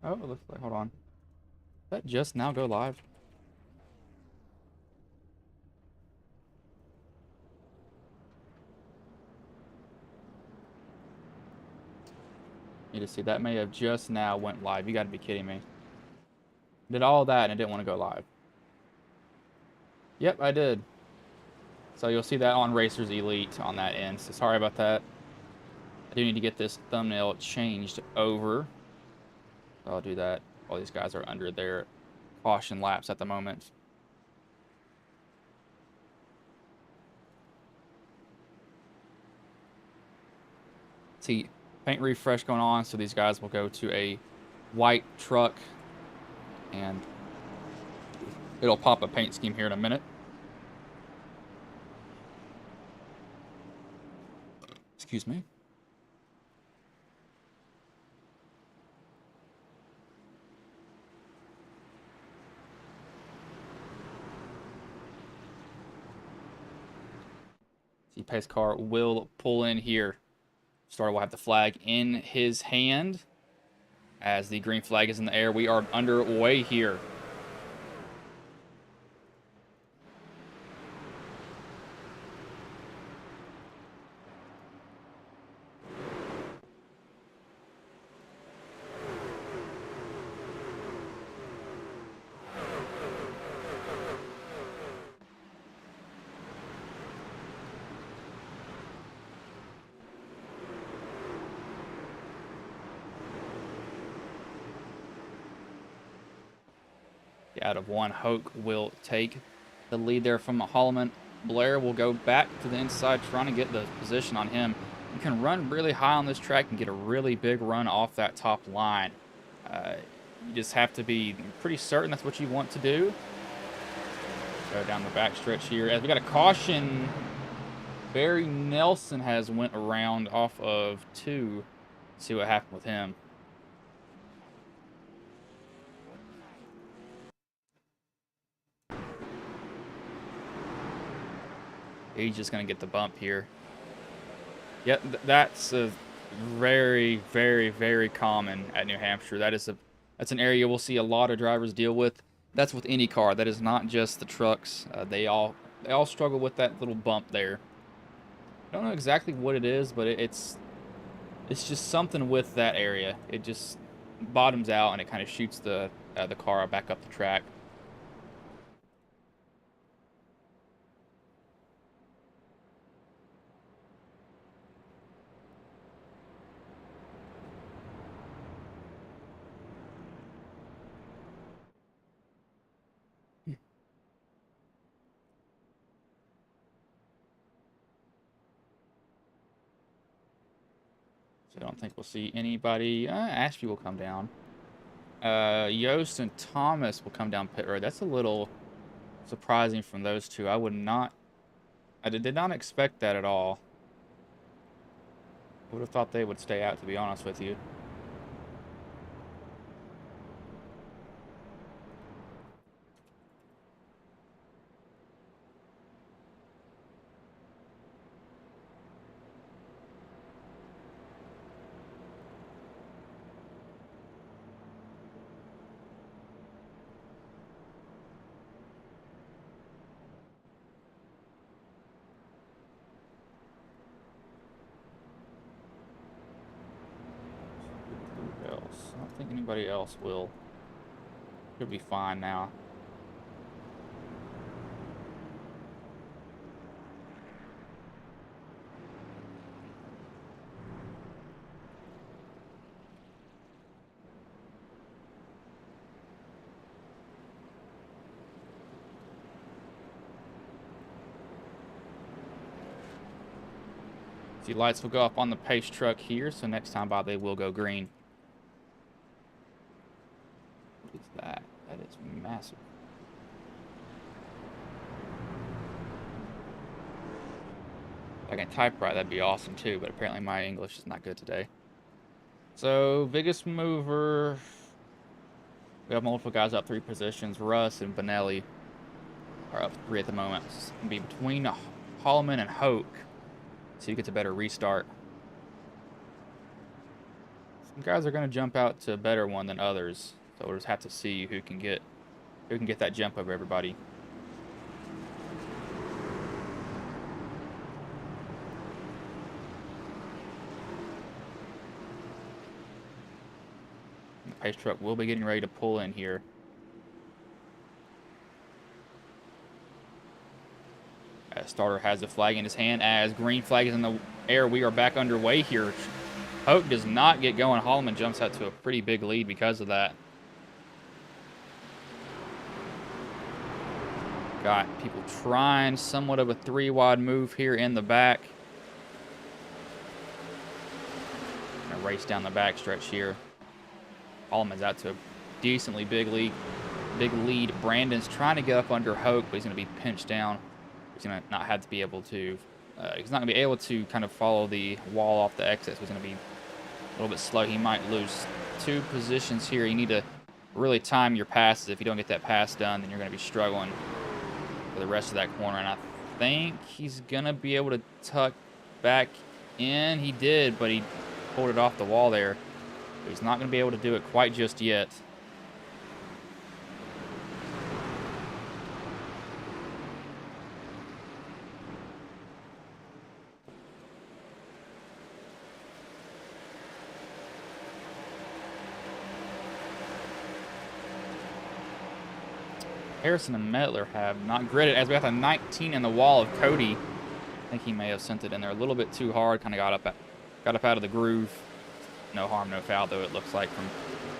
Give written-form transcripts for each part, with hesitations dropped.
Oh, it looks like, hold on. Did that just now go live? You just see that may have just now went live. You got to be kidding me. Did all that and it didn't want to go live. Yep, I did. So you'll see that on Racers Elite on that end. So sorry about that. I do need to get this thumbnail changed over. So I'll do that while these guys are under their caution laps at the moment. See, paint refresh going on, so these guys will go to a white truck, and it'll pop a paint scheme here in a minute. Excuse me. See, pace car will pull in here. Starter will have the flag in his hand. As the green flag is in the air, we are underway here. Out of one, Hoke will take the lead there from Holloman. Blair will go back to the inside, trying to get the position on him. You can run really high on this track and get a really big run off that top line. You just have to be pretty certain that's what you want to do. Go down the back stretch here. As we got a caution, Barry Nelson has went around off of 2. See what happened with him. He's just going to get the bump here. Yep, that's a very, very, very common at New Hampshire. That's an area we'll see a lot of drivers deal with. That's with any car. That is not just the trucks. They all struggle with that little bump there. I don't know exactly what it is, but it's just something with that area. It just bottoms out and it kind of shoots the car back up the track. I don't think we'll see anybody. Ashby will come down. Yost and Thomas will come down pit road. That's a little surprising from those two. I did not expect that at all. I would have thought they would stay out, to be honest with you. I don't think anybody else will. Should be fine now. See, lights will go up on the pace truck here, so next time by they will go green. What is that? That is massive. If I can type right, that'd be awesome too, but apparently my English is not good today. So, biggest mover. We have multiple guys up 3 positions. Russ and Benelli are up 3 at the moment. It's going to be between Holloman and Hoke. So you get a better restart. Some guys are going to jump out to a better one than others, so we'll just have to see who can get that jump over everybody. The pace truck will be getting ready to pull in here. Starter has the flag in his hand. As green flag is in the air, we are back underway here. Hoke does not get going. Holloman jumps out to a pretty big lead because of that. Got people trying somewhat of a 3-wide move here in the back. Gonna race down the back stretch here. Holloman's out to a decently big lead. Brandon's trying to get up under Hoke, but he's going to be pinched down. He's going to not have to be able to. He's not going to be able to kind of follow the wall off the exit. So he's going to be a little bit slow. He might lose 2 positions here. You need to really time your passes. If you don't get that pass done, then you're going to be struggling for the rest of that corner. And I think he's going to be able to tuck back in. He did, but he pulled it off the wall there. But he's not going to be able to do it quite just yet. Harrison and Mettler have not gridded, as we have a 19 in the wall of Cody. I think he may have sent it in there a little bit too hard, kind of got up out of the groove. No harm, no foul, though, it looks like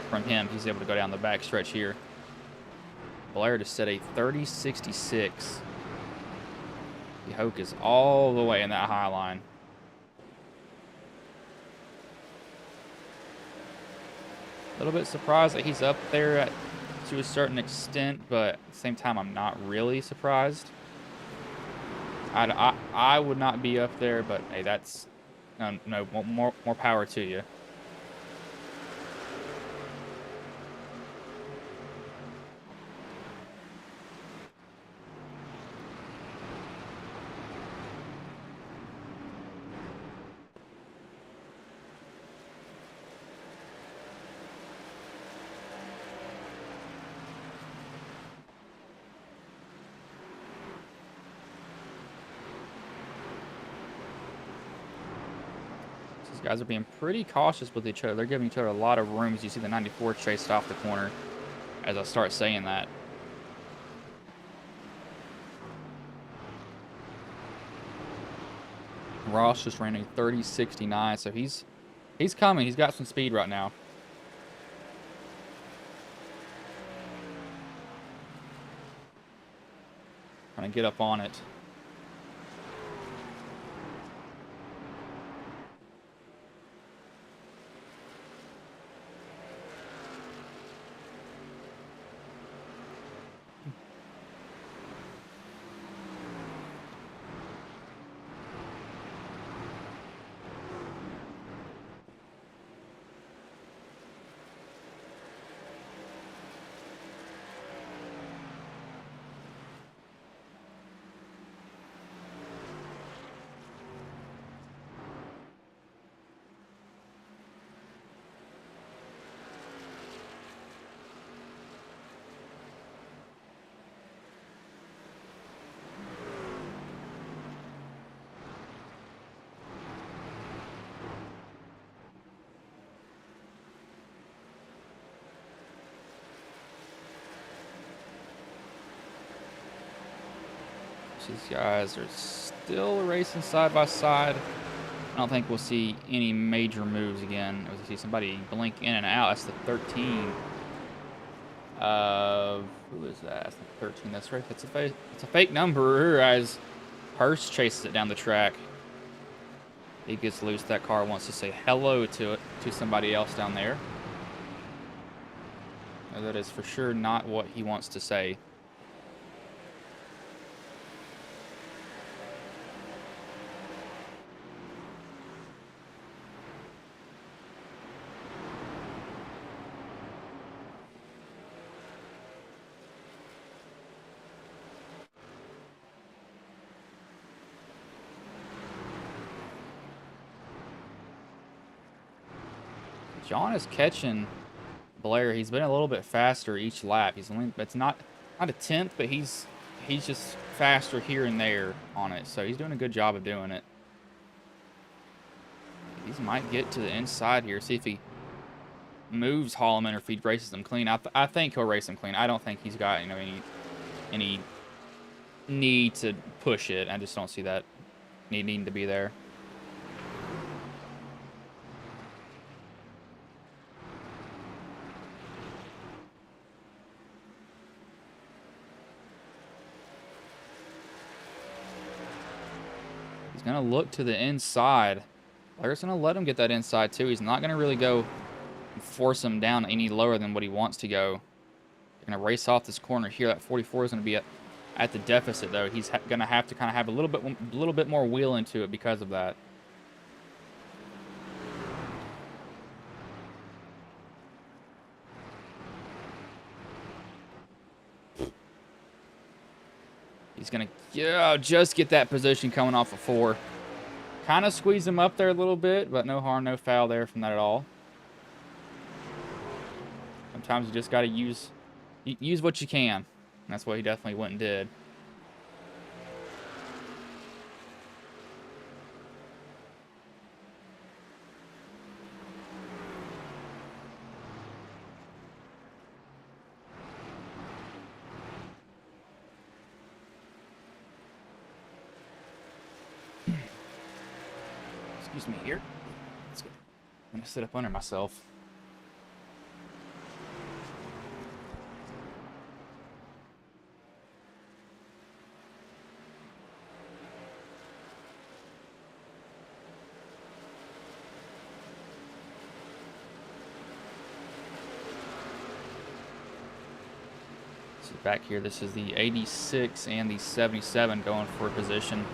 from him. He's able to go down the back stretch here. Blair just set a 30.66. The Hoke is all the way in that high line. A little bit surprised that he's up there to a certain extent, but at the same time, I'm not really surprised. I would not be up there, but hey, that's no more power to you. Guys are being pretty cautious with each other. They're giving each other a lot of room. As you see the 94 chased off the corner as I start saying that. Ross just ran a 30.69, so he's coming. He's got some speed right now. Trying to get up on it. These guys are still racing side by side. I don't think we'll see any major moves again. We'll see somebody blink in and out. That's the 13. Who is that? That's the 13. That's right. It's a fake number as Hurst chases it down the track. He gets loose. That car wants to say hello to somebody else down there. That is for sure not what he wants to say. John is catching Blair. He's been a little bit faster each lap. He's only, it's not a tenth, but he's just faster here and there on it. So he's doing a good job of doing it. These might get to the inside here. See if he moves Holloman or if he races them clean. I think he'll race them clean. I don't think he's got, you know, any need to push it. I just don't see that needing to be there. He's going to look to the inside. Blair's going to let him get that inside, too. He's not going to really go and force him down any lower than what he wants to go. They're going to race off this corner here. That 44 is going to be at the deficit, though. He's going to have to kind of have a little bit more wheel into it because of that. He's going to just get that position coming off of 4. Kind of squeeze him up there a little bit, but no harm, no foul there from that at all. Sometimes you just got to use what you can. And that's what he definitely went and did. Excuse me here. Let's go. I'm gonna sit up under myself. So back here, this is the 86 and the 77 going for a position.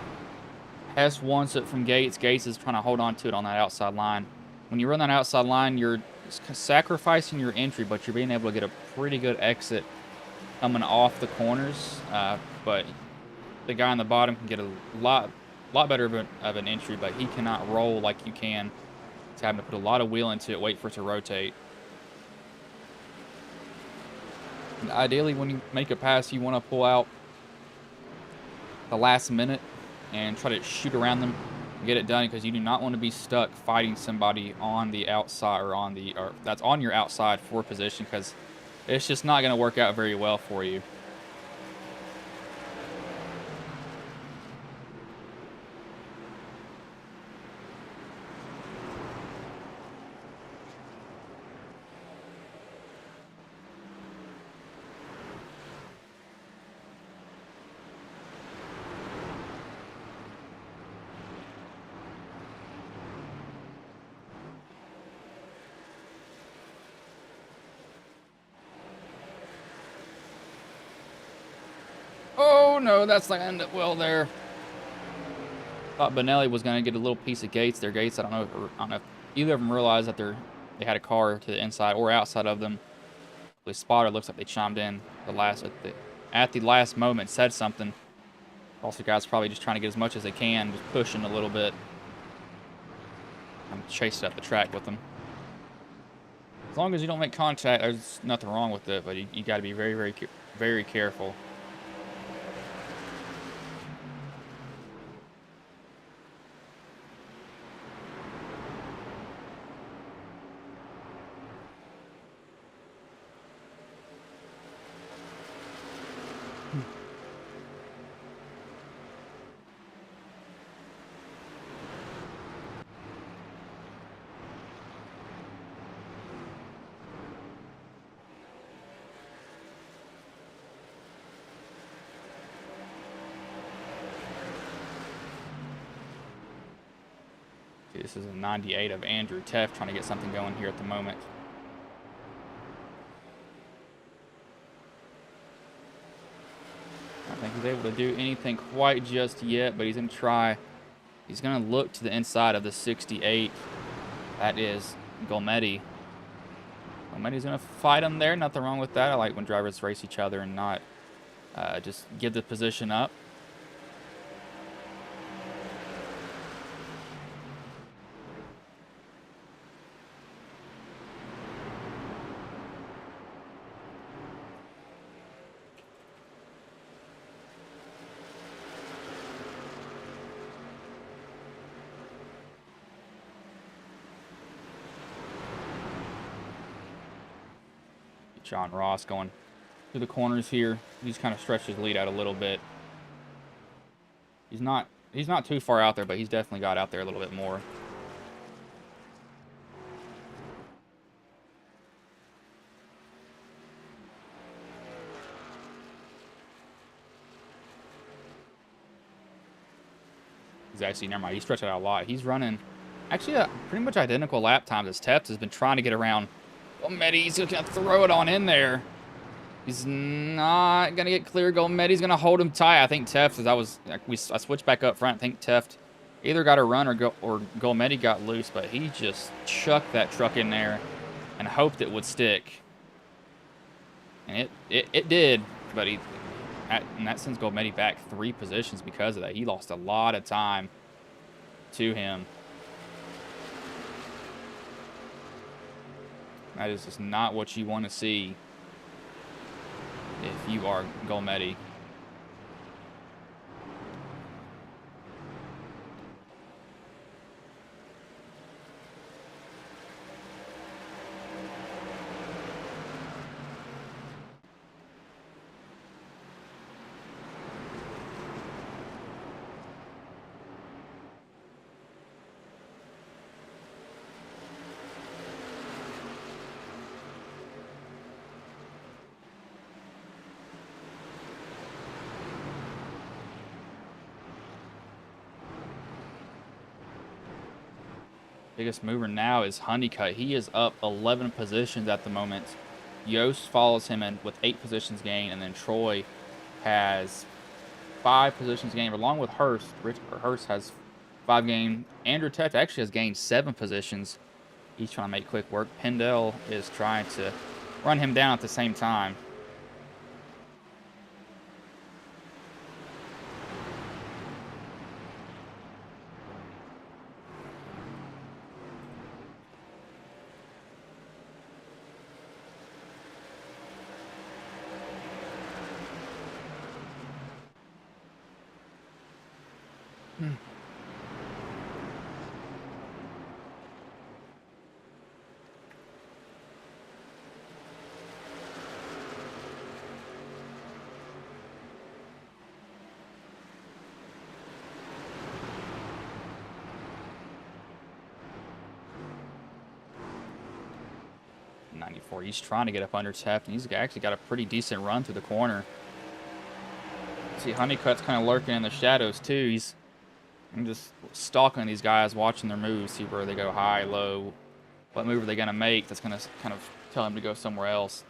Hess wants it from Gates. Gates is trying to hold on to it on that outside line. When you run that outside line, you're sacrificing your entry, but you're being able to get a pretty good exit coming off the corners. But the guy on the bottom can get a lot better of an entry, but he cannot roll like you can. He's having to put a lot of wheel into it, wait for it to rotate. And ideally, when you make a pass, you want to pull out the last minute and try to shoot around them and get it done, because you do not want to be stuck fighting somebody on the outside or that's on your outside for position, because it's just not going to work out very well for you. Oh, no, that's not going to end up well there. Thought Benelli was going to get a little piece of Gates there. Gates, I don't know if either of them realized that they had a car to the inside or outside of them. The spotter looks like they chimed in at the last moment, said something. Also, guys probably just trying to get as much as they can, just pushing a little bit. I'm chasing up the track with them. As long as you don't make contact, there's nothing wrong with it, but you got to be very, very, very careful. This is a 98 of Andrew Teff trying to get something going here at the moment. I don't think he's able to do anything quite just yet, but he's going to try. He's going to look to the inside of the 68. That is Golmetti. Golmetti's going to fight him there. Nothing wrong with that. I like when drivers race each other and not just give the position up. Sean Ross going through the corners here. He's kind of stretched his lead out a little bit. He's not too far out there, but he's definitely got out there a little bit more. He's actually, never mind, he stretched it out a lot. He's running actually pretty much identical lap times as Tefts has been trying to get around. Gomedi's going to throw it on in there. He's not going to get clear. Gomedi's going to hold him tight. I think Tefts, as I switched back up front, I think Teft either got a run or Gomedi got loose, but he just chucked that truck in there and hoped it would stick. And it did, but and that sends Gomedi back 3 positions because of that. He lost a lot of time to him. That is just not what you want to see if you are Gomedi. Biggest mover now is Honeycutt. He is up 11 positions at the moment. Yost follows him in with 8 positions gained, and then Troy has 5 positions gained, along with Hurst. Hurst has 5 gained. Andrew Teft actually has gained 7 positions. He's trying to make quick work. Pendel is trying to run him down at the same time. He's trying to get up under Teft, and he's actually got a pretty decent run through the corner. See, Honeycutt's kind of lurking in the shadows, too. He's just stalking these guys, watching their moves, see where they go high, low, what move are they going to make that's going to kind of tell him to go somewhere else.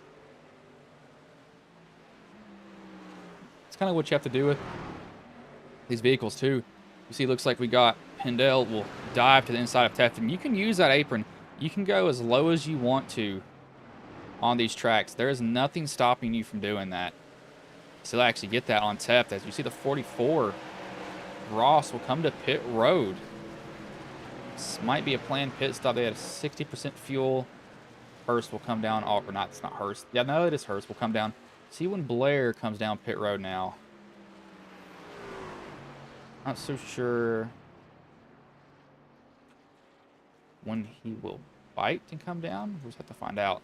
It's kind of what you have to do with these vehicles, too. You see, it looks like we got Pendel will dive to the inside of Teft, and you can use that apron. You can go as low as you want to on these tracks. There is nothing stopping you from doing that. So they'll actually get that on Teft. As you see, the 44 Ross will come to pit road. This might be a planned pit stop. They had 60% fuel. Hurst will come down. Oh, or not, it's not Hurst. Yeah, no, it is Hurst. Will come down. See when Blair comes down pit road now. Not so sure when he will bite and come down. We'll just have to find out.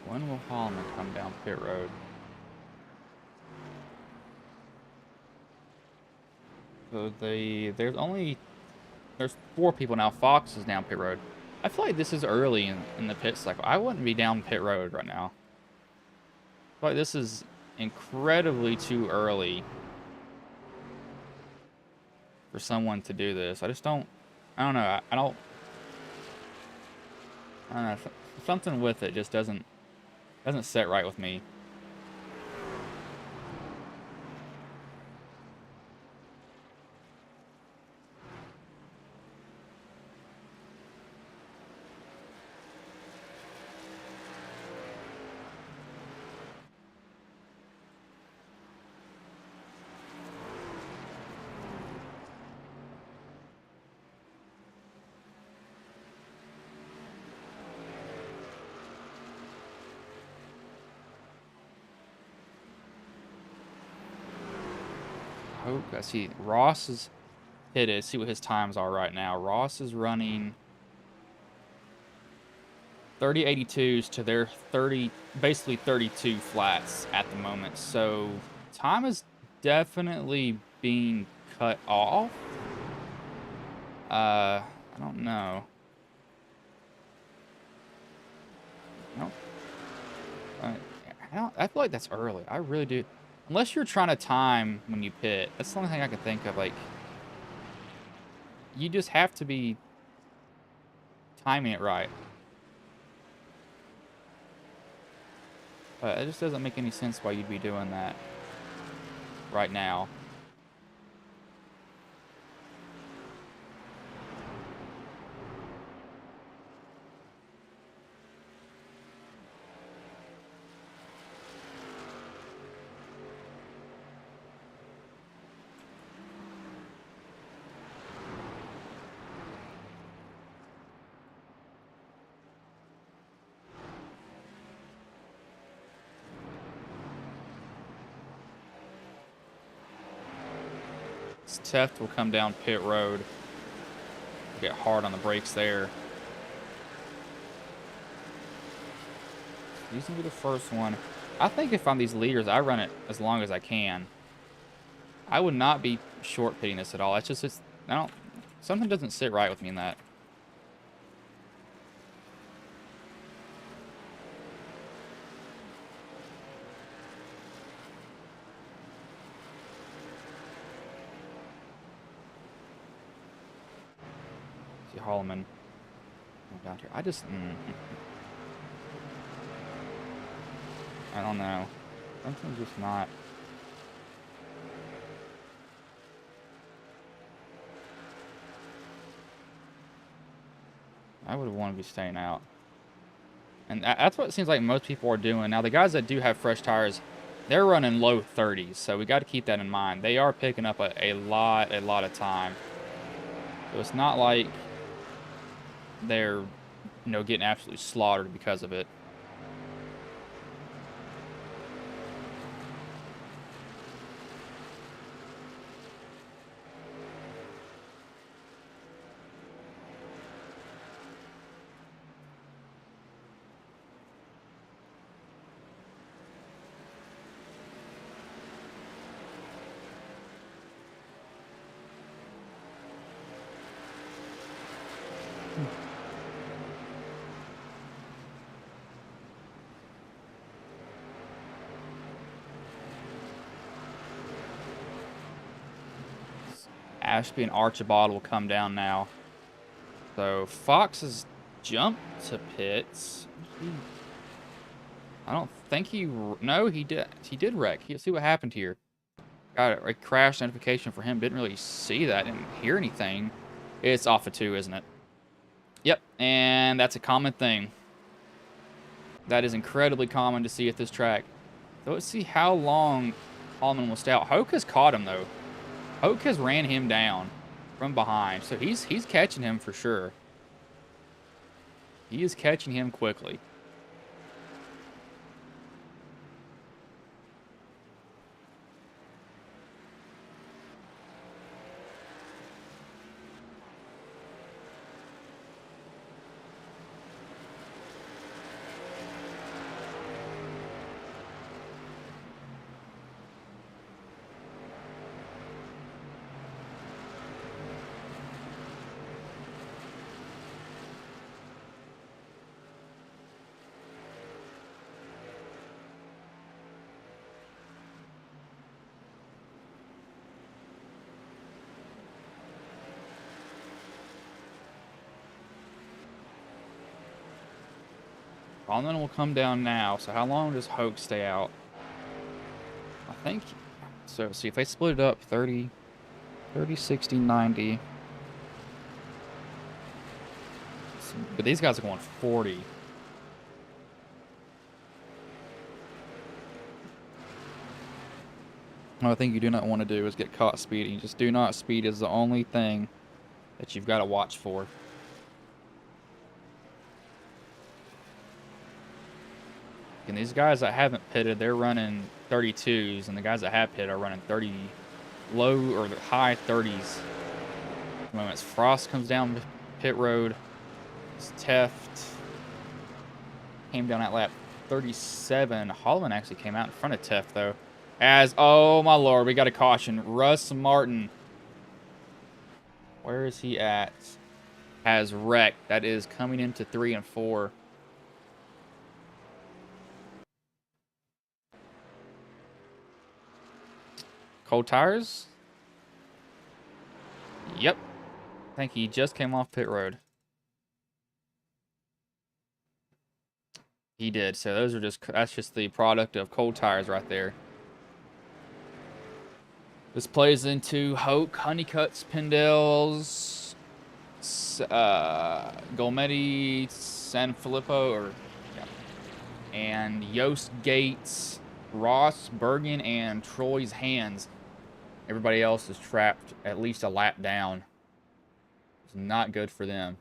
When will Holloman come down pit road? So there's 4 people now. Fox is down pit road. I feel like this is early in the pit cycle. I wouldn't be down pit road right now. I feel like this is incredibly too early for someone to do this. I just don't. I don't know. I don't know. Something with it just doesn't set right with me. Oh, I see. Ross is hit it. See what his times are right now. Ross is running 30.82s to their 30, basically 32 flats at the moment. So time is definitely being cut off. I don't know. I don't, I feel like that's early. I really do. Unless you're trying to time when you pit. That's the only thing I can think of. Like, you just have to be timing it right. But it just doesn't make any sense why you'd be doing that right now. Teft will come down pit road. Get hard on the brakes there. These will be the first one. I think if I'm these leaders, I run it as long as I can. I would not be short pitting this at all. It's just, I don't, something doesn't sit right with me in that. See Holloman down here. I just, I don't know. Something's just not. I would want to be staying out. And that's what it seems like most people are doing. Now, the guys that do have fresh tires, they're running low 30s, so we got to keep that in mind. They are picking up a lot of time. So it's not like they're, getting absolutely slaughtered because of it. Ashby and Archibald will come down now. So Fox has jumped to pits. I don't think he. No, he did. He did wreck. See what happened here. Got a crash notification for him. Didn't really see that. Didn't hear anything. It's off of 2, isn't it? Yep, and that's a common thing. That is incredibly common to see at this track. So let's see how long Holloman will stay out. Hoke has caught him, though. Hoke has ran him down from behind, so he's catching him for sure. He is catching him quickly. Conlon will come down now. So how long does Hoke stay out? I think... So, see, if they split it up, 30, 60, 90. But these guys are going 40. What I think you do not want to do is get caught speeding. Just do not speed is the only thing that you've got to watch for. And these guys that haven't pitted, they're running 32s, and the guys that have pitted are running 30, low or high 30s. The moment Frost comes down pit road, Teft came down at lap 37. Holloman actually came out in front of Teft though. As, oh my lord, we got a caution. Russ Martin. Where is he at? Has wrecked. That is coming into 3 and 4. Cold tires? Yep. I think he just came off pit road. He did. So those are that's just the product of cold tires right there. This plays into Hoke, Honeycutt's, Pendles, Golmetti, San Filippo, and Yost Gates, Ross, Bergen, and Troy's Hands. Everybody else is trapped at least a lap down. It's not good for them.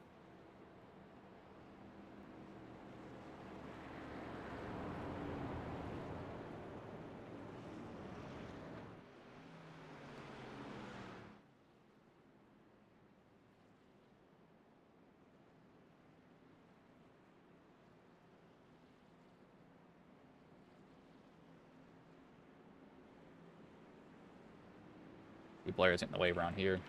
Blair's getting the wave around here.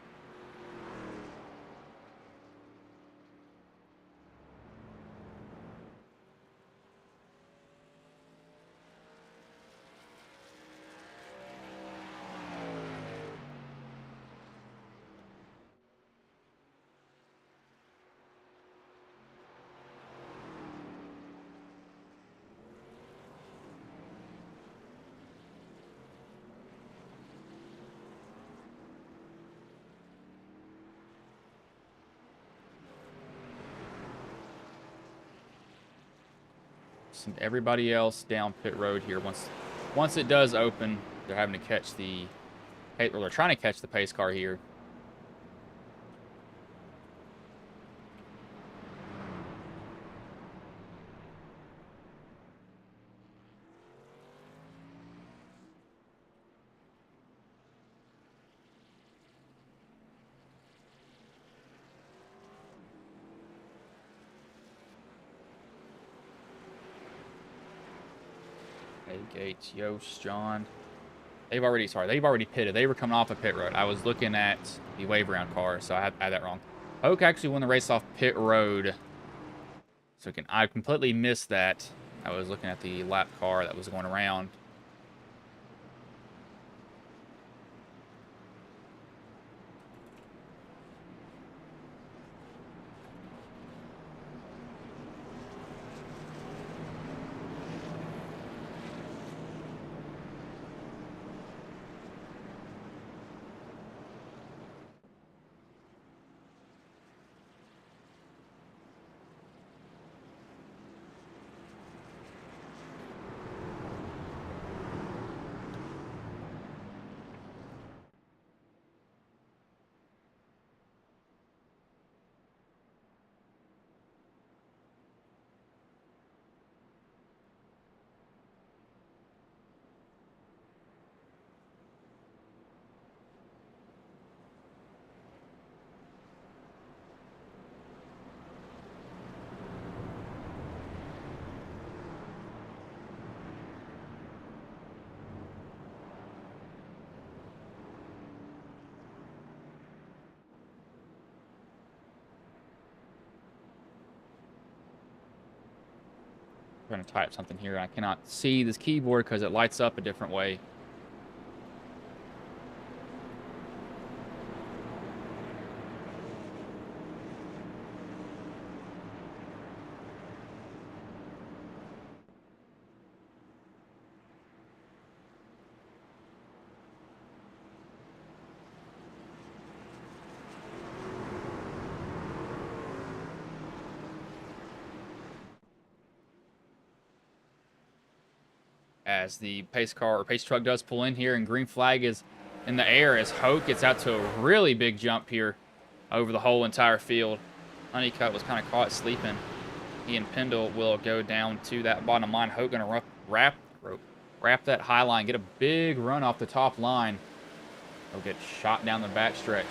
Everybody else down pit road here. Once it does open, they're having to catch the, or they're trying to catch the pace car here. Gates, Yost, John. They've already pitted. They were coming off of pit road. I was looking at the wave around car, so I had that wrong. Hoke actually won the race off pit road. So I completely missed that. I was looking at the lap car that was going around. Trying to type something here. I cannot see this keyboard because it lights up a different way. as the pace car or pace truck does pull in here, and green flag is in the air as Hoke gets out to a really big jump here over the whole entire field. Honeycutt was kind of caught sleeping. He and Pendle will go down to that bottom line. Hoke gonna wrap that high line, get a big run off the top line. He'll get shot down the backstretch.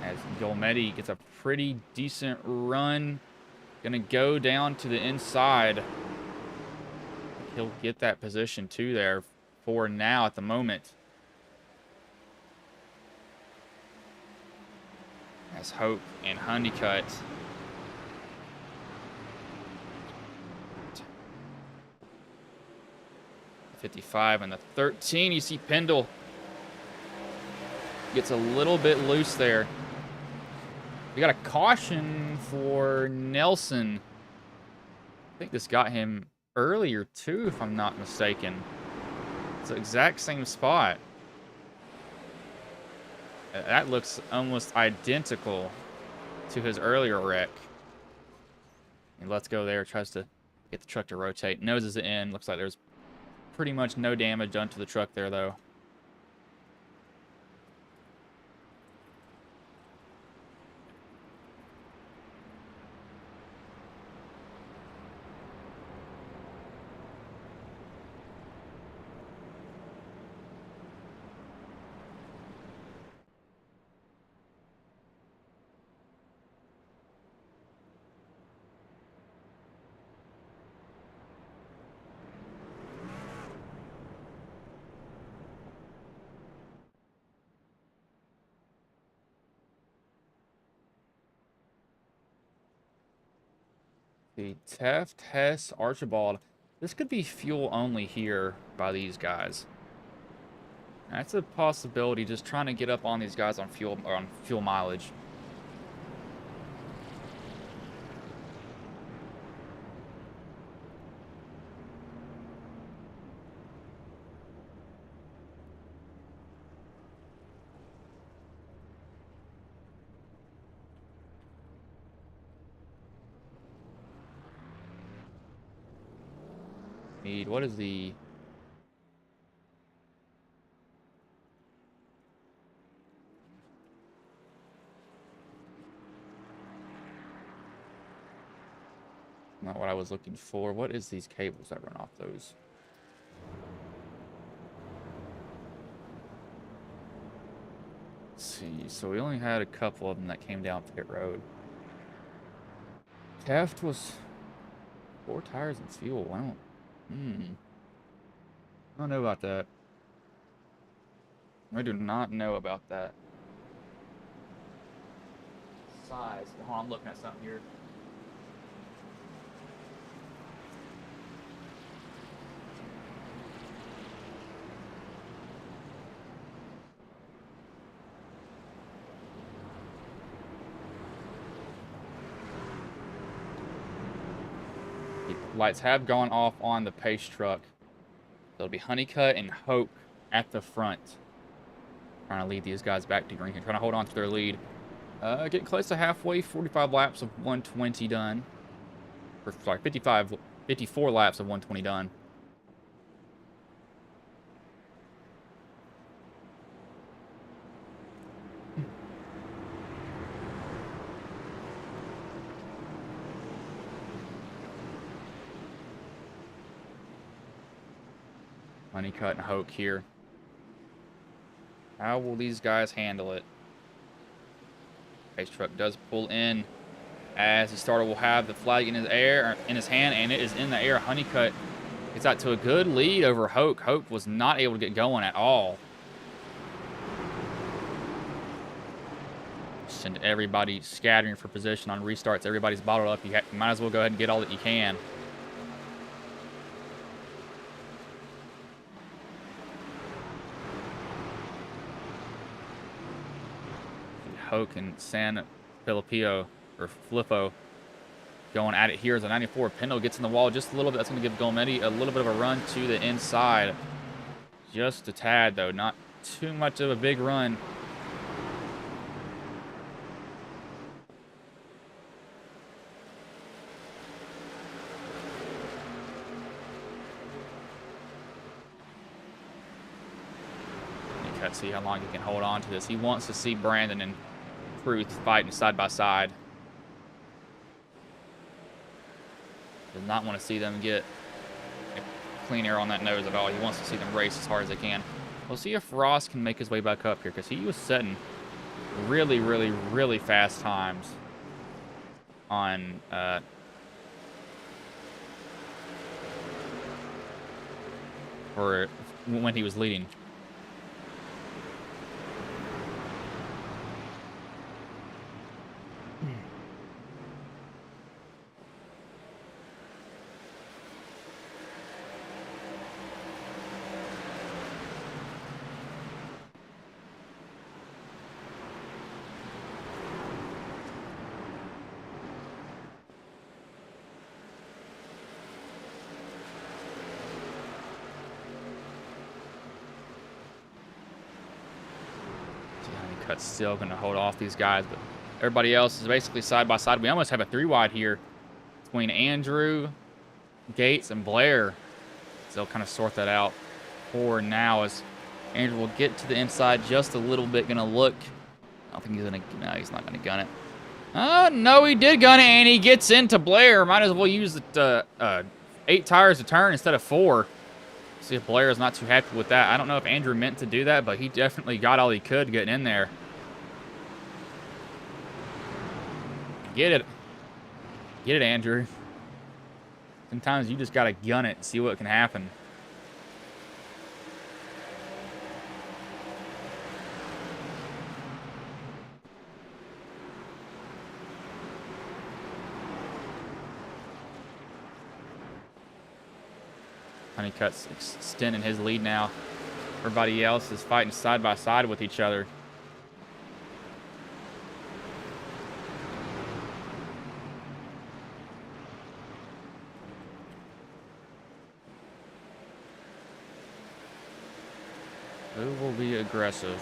As Gilmetti gets a pretty decent run. Gonna go down to the inside. He'll get that position too there for now at the moment. As Hope and Honeycutt. .55 and the 13. You see Pendle gets a little bit loose there. We got a caution for Nelson. I think this got him earlier too, if I'm not mistaken. It's the exact same spot. That looks almost identical to his earlier wreck. And let's go there. Tries to get the truck to rotate. Noses it in. Looks like there's pretty much no damage done to the truck there, though. The Taft, Hess, Archibald. This could be fuel only here by these guys. That's a possibility, just trying to get up on these guys on fuel mileage. What is the... Not what I was looking for. What is these cables that run off those? Let's see. So we only had a couple of them that came down pit road. Taft was 4 tires and fuel. I don't know about that. I do not know about that. Size. Hold on, I'm looking at something here. Lights have gone off on the pace truck. There'll be Honeycutt and Hope at the front. Trying to lead these guys back to green. Trying to hold on to their lead. Getting close to halfway. 45 laps of 120 done. Or, sorry, 54 laps of 120 done. Honeycutt and Hoke here. How will these guys handle it? Pace truck does pull in as the starter will have the flag in his hand, and it is in the air. Honeycutt gets out to a good lead over Hoke. Hoke was not able to get going at all. Send everybody scattering for position on restarts. Everybody's bottled up. You might as well go ahead and get all that you can. Hoke and San Filippo or Flippo going at it here as a 94. Pendle gets in the wall just a little bit. That's going to give Gilmetti a little bit of a run to the inside. Just a tad, though. Not too much of a big run. Let's see how long he can hold on to this. He wants to see Brandon and Truth fighting side by side. Does not want to see them get clean air on that nose at all. He wants to see them race as hard as they can. We'll see if Ross can make his way back up here, because he was setting really, really, really fast times on or when he was leading. Cut's still going to hold off these guys, but everybody else is basically side by side. We almost have a 3-wide here between Andrew, Gates, and Blair. So they'll kind of sort that out for now, as Andrew will get to the inside just a little bit. Going to look. I don't think he's going to. No, he's not going to gun it. No, he did gun it, and he gets into Blair. Might as well use the 8 tires to turn instead of 4. See if Blair is not too happy with that. I don't know if Andrew meant to do that, but he definitely got all he could getting in there. Get it. Get it, Andrew. Sometimes you just got to gun it and see what can happen. Honeycutt's extending his lead now. Everybody else is fighting side by side with each other. Who will be aggressive?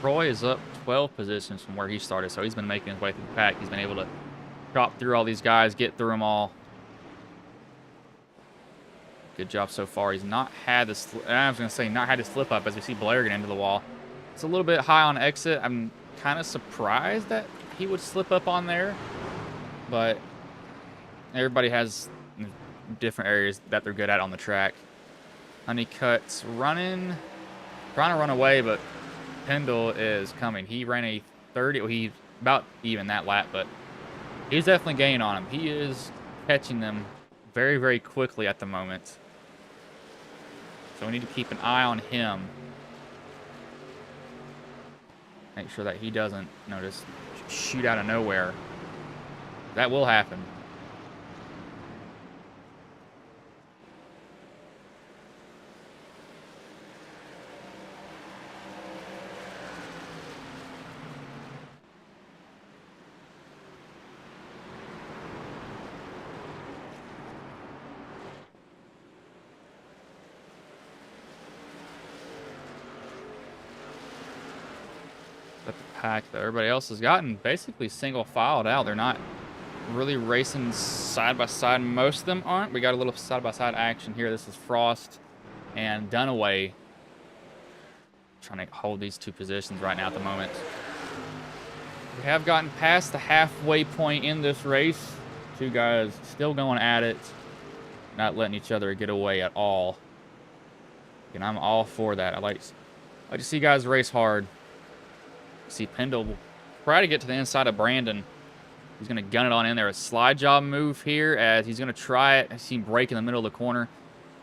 Troy is up 12 positions from where he started, so he's been making his way through the pack. He's been able to chop through all these guys, get through them all. Good job so far. He's not had this. I was going to say not had to slip up, as we see Blair get into the wall. It's a little bit high on exit. I'm kind of surprised that he would slip up on there, but everybody has different areas that they're good at on the track. Honeycutt's running, trying to run away, but Pendle is coming. He ran a 30. Well, he's about even that lap, but he's definitely gaining on him. He is catching them very, very quickly at the moment. So we need to keep an eye on him. Make sure that he doesn't, just shoot out of nowhere. That will happen. Pack that everybody else has gotten basically single filed out. They're not really racing side by side. Most of them aren't. We got a little side by side action here. This is Frost and Dunaway trying to hold these 2 positions right now at the moment. We have gotten past the halfway point in this race. 2 guys still going at it, not letting each other get away at all. And I'm all for that. I like to see guys race hard. See, Pendle will try to get to the inside of Brandon. He's going to gun it on in there. A slide job move here, as he's going to try it. I see him break in the middle of the corner.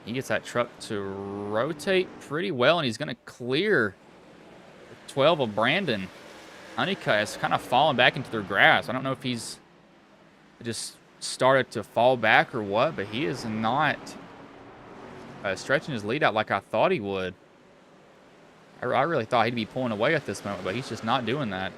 He gets that truck to rotate pretty well, and he's going to clear 12 of Brandon. Honeycutt has kind of fallen back into their grasp. I don't know if he's just started to fall back or what, but he is not stretching his lead out like I thought he would. I really thought he'd be pulling away at this moment, but he's just not doing that.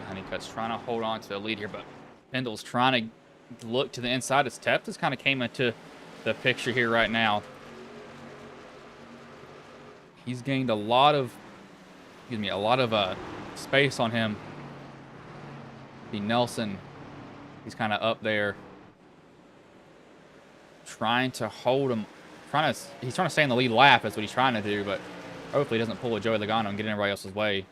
Honeycutt's trying to hold on to the lead here, but Pendle's trying to look to the inside as Tep just kind of came into the picture here right now. He's gained a lot of, space on him. The Nelson, he's kind of up there, trying to hold him, he's trying to stay in the lead lap. That's what he's trying to do, but hopefully he doesn't pull a Joey Logano and get in everybody else's way.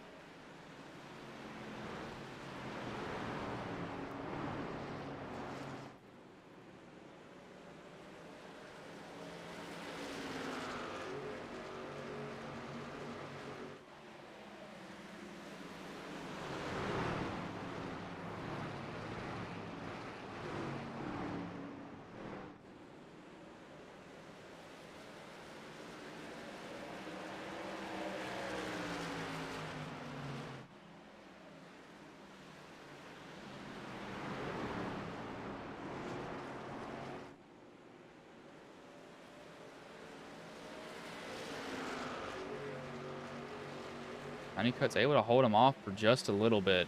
Honeycutt's able to hold him off for just a little bit.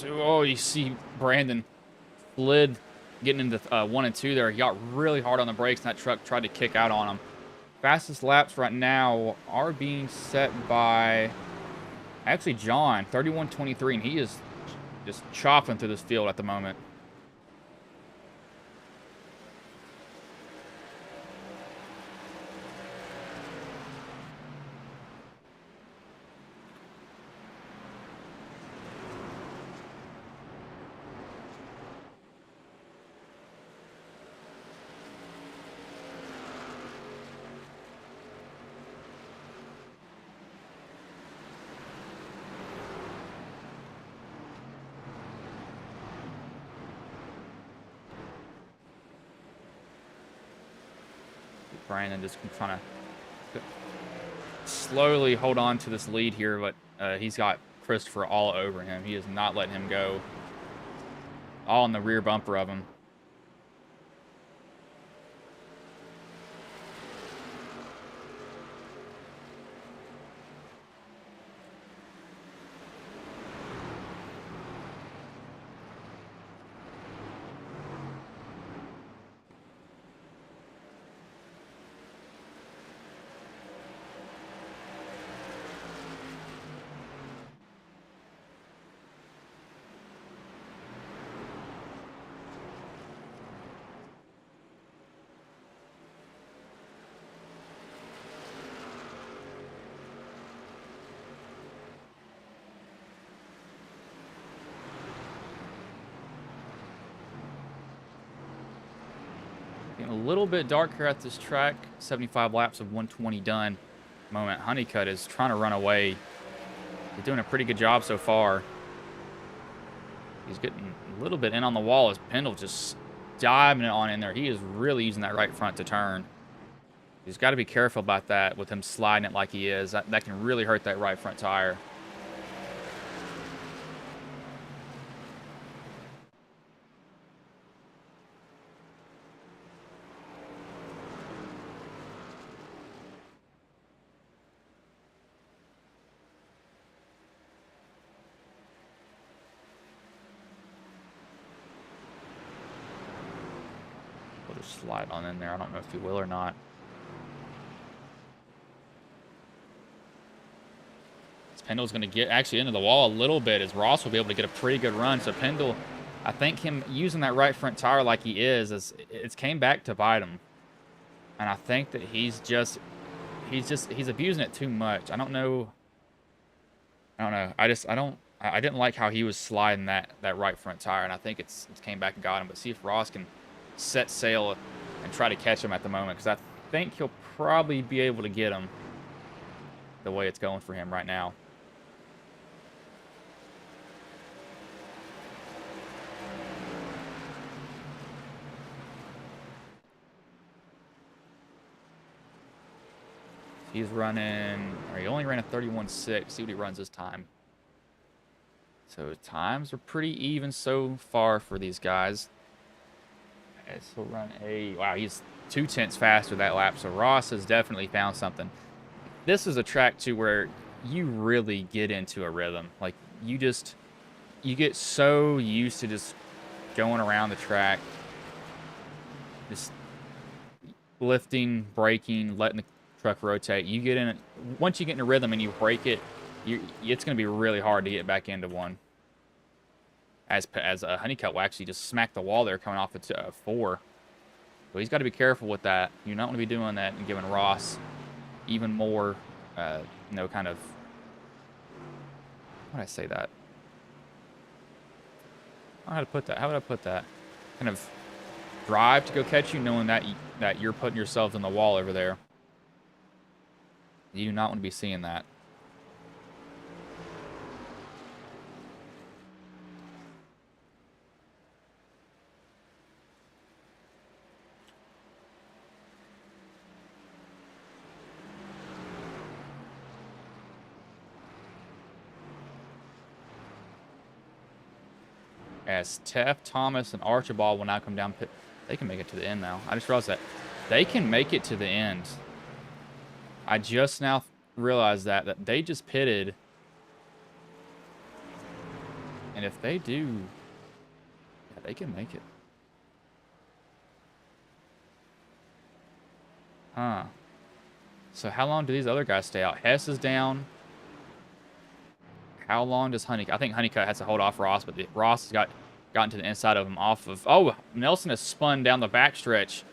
Oh, you see Brandon slid getting into 1 and 2 there. He got really hard on the brakes, and that truck tried to kick out on him. Fastest laps right now are being set by actually John, 31:23, and he is just chopping through this field at the moment. Brandon just trying to slowly hold on to this lead here, but he's got Christopher all over him. He is not letting him go. All in the rear bumper of him. a little bit darker at this track. 75 laps of 120 done. Moment. Honeycutt is trying to run away. He's doing a pretty good job so far. He's getting a little bit in on the wall as Pendle just diving it on in there. He is really using that right front to turn. He's got to be careful about that with him sliding it like he is. That can really hurt that right front tire. We'll just slide on in there. I don't know if he will or not. Pendle's going to get actually into the wall a little bit as Ross will be able to get a pretty good run. So Pendle, I think him using that right front tire like he is it's came back to bite him. And I think that he's abusing it too much. I don't know. I didn't like how he was sliding that right front tire, and I think it's came back and got him. But see if Ross can set sail and try to catch him at the moment, because I think he'll probably be able to get him the way it's going for him right now. He's running, or he only ran a 31.6. See what he runs this time. So times are pretty even so far for these guys. As he'll run wow, he's 0.2 faster that lap. So Ross has definitely found something. This is a track too where you really get into a rhythm. Like you get so used to just going around the track, just lifting, braking, letting the truck rotate. You get in it once you get in a rhythm and you break it, it's going to be really hard to get back into one. As Honeycutt will actually just smack the wall there coming off at 4. So he's got to be careful with that. You don't want to be doing that and giving Ross even more, kind of, how would I say that? I don't know how to put that. How would I put that? Kind of drive to go catch you, knowing that you're putting yourself in the wall over there. You do not want to be seeing that. As Teff, Thomas, and Archibald will now come down pit. They can make it to the end now. I just realized that. They can make it to the end. I just now realized that they just pitted. And if they do, yeah, they can make it. Huh. So how long do these other guys stay out? Hess is down. How long does Honeycutt? I think Honeycutt has to hold off Ross, but Ross has gotten to the inside of him off of... Oh, Nelson has spun down the backstretch.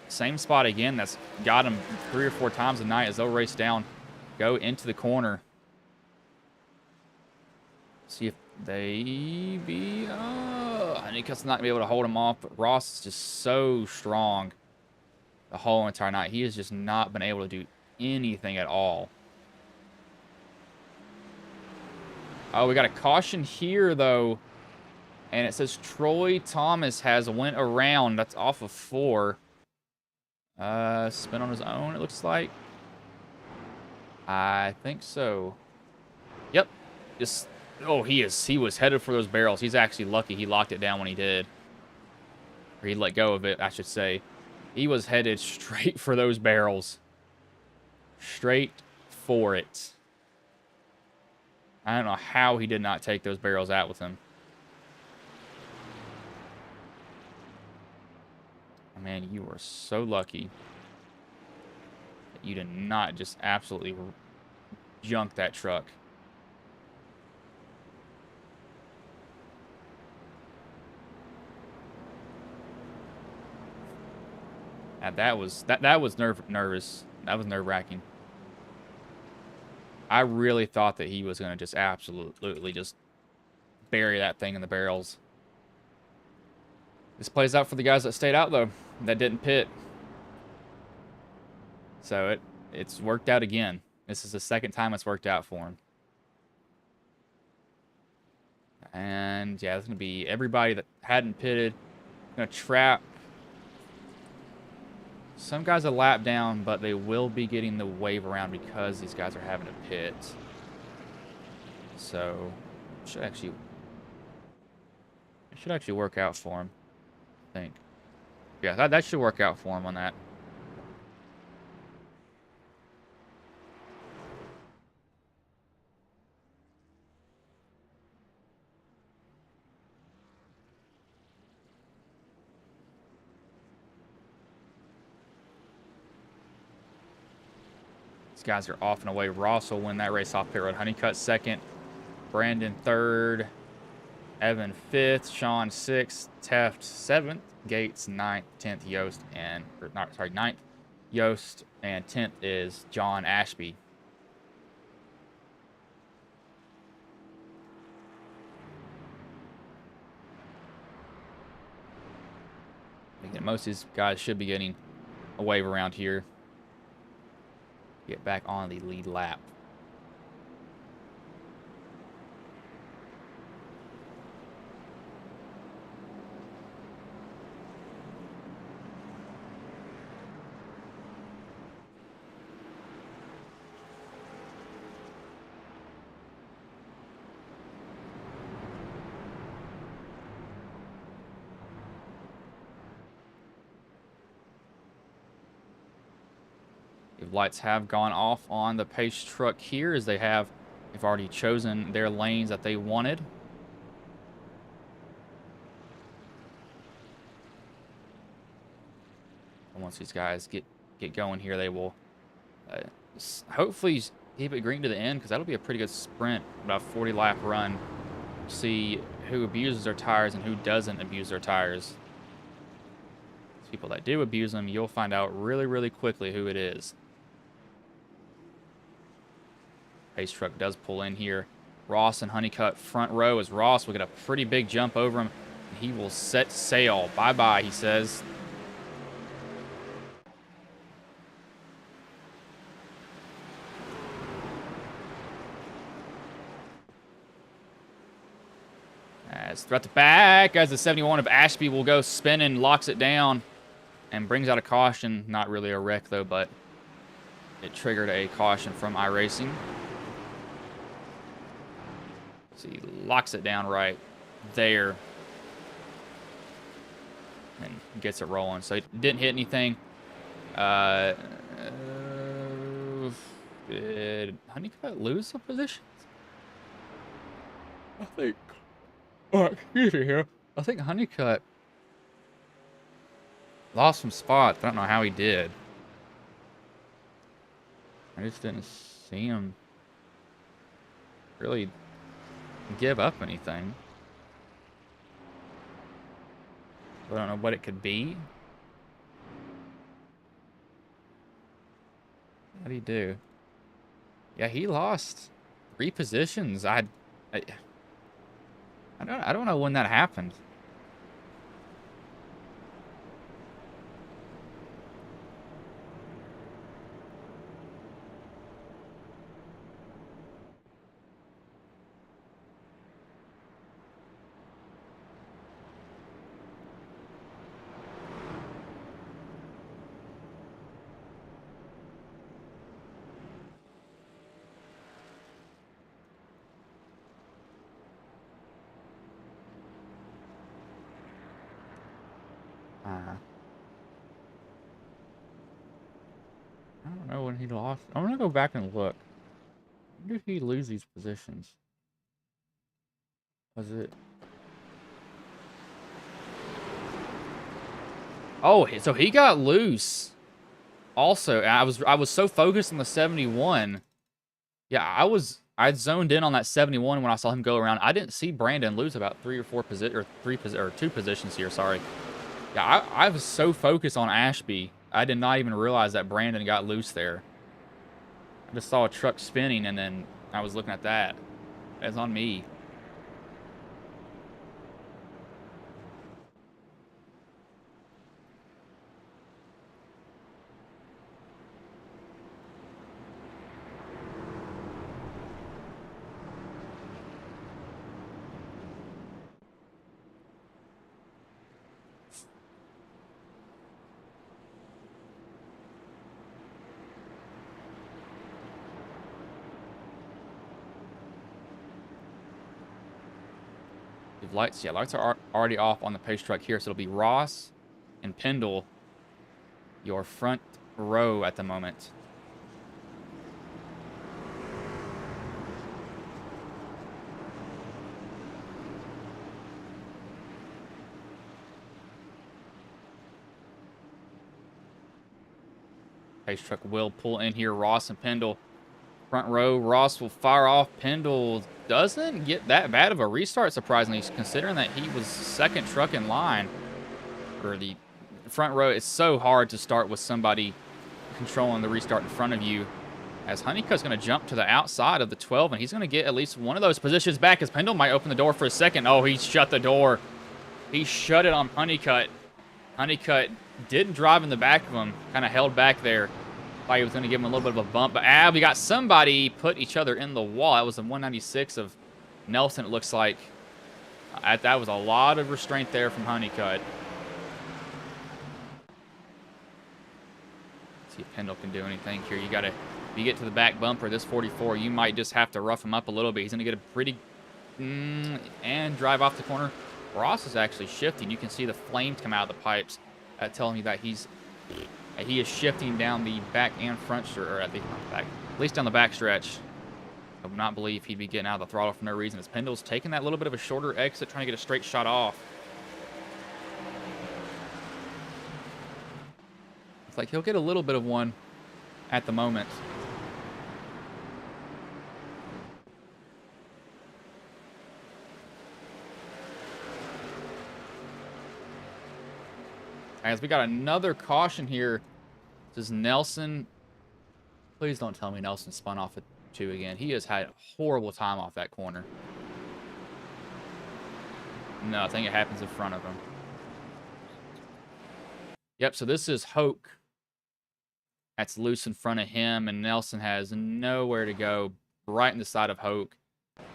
Same spot again. That's got him 3 or 4 times a night as they'll race down, go into the corner. See if they be... Honeycutt's not going to be able to hold him off, but Ross is just so strong the whole entire night. He has just not been able to do anything at all. Oh, we got a caution here, though. And it says Troy Thomas has went around. That's off of 4. Spin on his own, it looks like. I think so. Yep. Just... Oh, he was headed for those barrels. He's actually lucky he locked it down when he did. Or he let go of it, I should say. He was headed straight for those barrels. Straight for it. I don't know how he did not take those barrels out with him. Man, you were so lucky that you did not just absolutely junk that truck. That was nervous. That was nerve-wracking. I really thought that he was going to just absolutely just bury that thing in the barrels. This plays out for the guys that stayed out, though, that didn't pit. So it's worked out again. This is the second time it's worked out for him. And yeah, it's going to be everybody that hadn't pitted. Going to trap some guys a lap down, but they will be getting the wave around because these guys are having to pit. So it should actually work out for him, I think. Yeah, that should work out for him on that. These guys are off and away. Ross will win that race off pit road. Honeycutt second. Brandon third. Evan fifth. Sean sixth. Teft seventh. Gates ninth. 10th Yost and ninth Yost, and 10th is John Ashby. Again, most of these guys should be getting a wave around here. Get back on the lead lap. The lights have gone off on the pace truck here as they've already chosen their lanes that they wanted. And once these guys get going here, they will hopefully keep it green to the end, because that'll be a pretty good sprint, about 40 lap run. See who abuses their tires and who doesn't abuse their tires. People that do abuse them, you'll find out really, really quickly who it is. Pace truck does pull in here. Ross and Honeycutt front row, as Ross will get a pretty big jump over him. He will set sail. Bye-bye, he says. As throughout the back, as the 71 of Ashby will go spinning, locks it down, and brings out a caution. Not really a wreck, though, but it triggered a caution from iRacing. So he locks it down right there and gets it rolling. So he didn't hit anything. Did Honeycutt lose the positions? I think. Oh, excuse me here. I think Honeycutt lost some spots. I don't know how he did. I just didn't see him really give up anything. I don't know what it could be. What did he do? Yeah, he lost 3 positions. I don't know when that happened. I don't know when he lost. I'm gonna go back and look. When did he lose these positions? Was it? Oh, so he got loose. Also, I was so focused on the 71. Yeah, I zoned in on that 71 when I saw him go around. I didn't see Brandon lose about 3 or 4 2 positions here. Sorry. Yeah, I was so focused on Ashby, I did not even realize that Brandon got loose there. I just saw a truck spinning, and then I was looking at that. That's on me. The lights, yeah, lights are already off on the pace truck here, so it'll be Ross and Pendle, your front row at the moment. Pace truck will pull in here. Ross and Pendle, front row. Ross will fire off. Pendle doesn't get that bad of a restart, surprisingly, considering that he was second truck in line for the front row. It's so hard to start with somebody controlling the restart in front of you, as Honeycutt's going to jump to the outside of the 12, and he's going to get at least one of those positions back, as Pendle might open the door for a second. Oh, he shut the door. He shut it on Honeycutt. Honeycutt didn't drive in the back of him, kind of held back there. Thought he was going to give him a little bit of a bump, but we got somebody put each other in the wall. That was the 196 of Nelson, it looks like. That was a lot of restraint there from Honeycutt. See if Pendle can do anything here. You got to, if you get to the back bumper, this 44, you might just have to rough him up a little bit. He's going to get a pretty, and drive off the corner. Ross is actually shifting. You can see the flames come out of the pipes, telling you that he is shifting down the back and front, or at least down the back stretch. I would not believe he'd be getting out of the throttle for no reason, as Pendle's taking that little bit of a shorter exit, trying to get a straight shot off. It's like he'll get a little bit of one at the moment. As we got another caution here. This is Nelson. Please don't tell me Nelson spun off at 2 again. He has had a horrible time off that corner. No, I think it happens in front of him. Yep, so this is Hoke. That's loose in front of him, and Nelson has nowhere to go, right in the side of Hoke.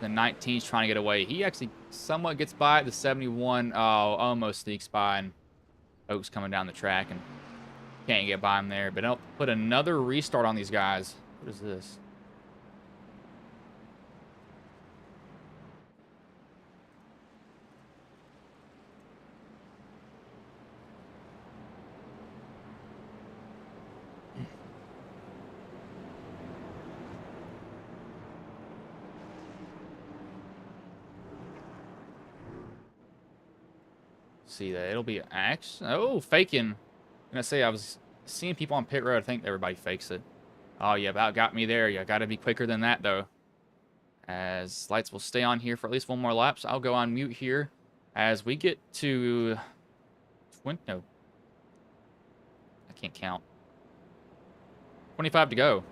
The 19's trying to get away. He actually somewhat gets by. The 71 almost sneaks by, and Hoke's coming down the track and can't get by him there. But I'll put another restart on these guys. What is this? See that it'll be faking. I'm gonna say I was seeing people on pit road. I think everybody fakes it. Oh, you about got me there. You gotta be quicker than that though, as lights will stay on here for at least one more lap. So I'll go on mute here as we get to no, I can't count. 25 to go.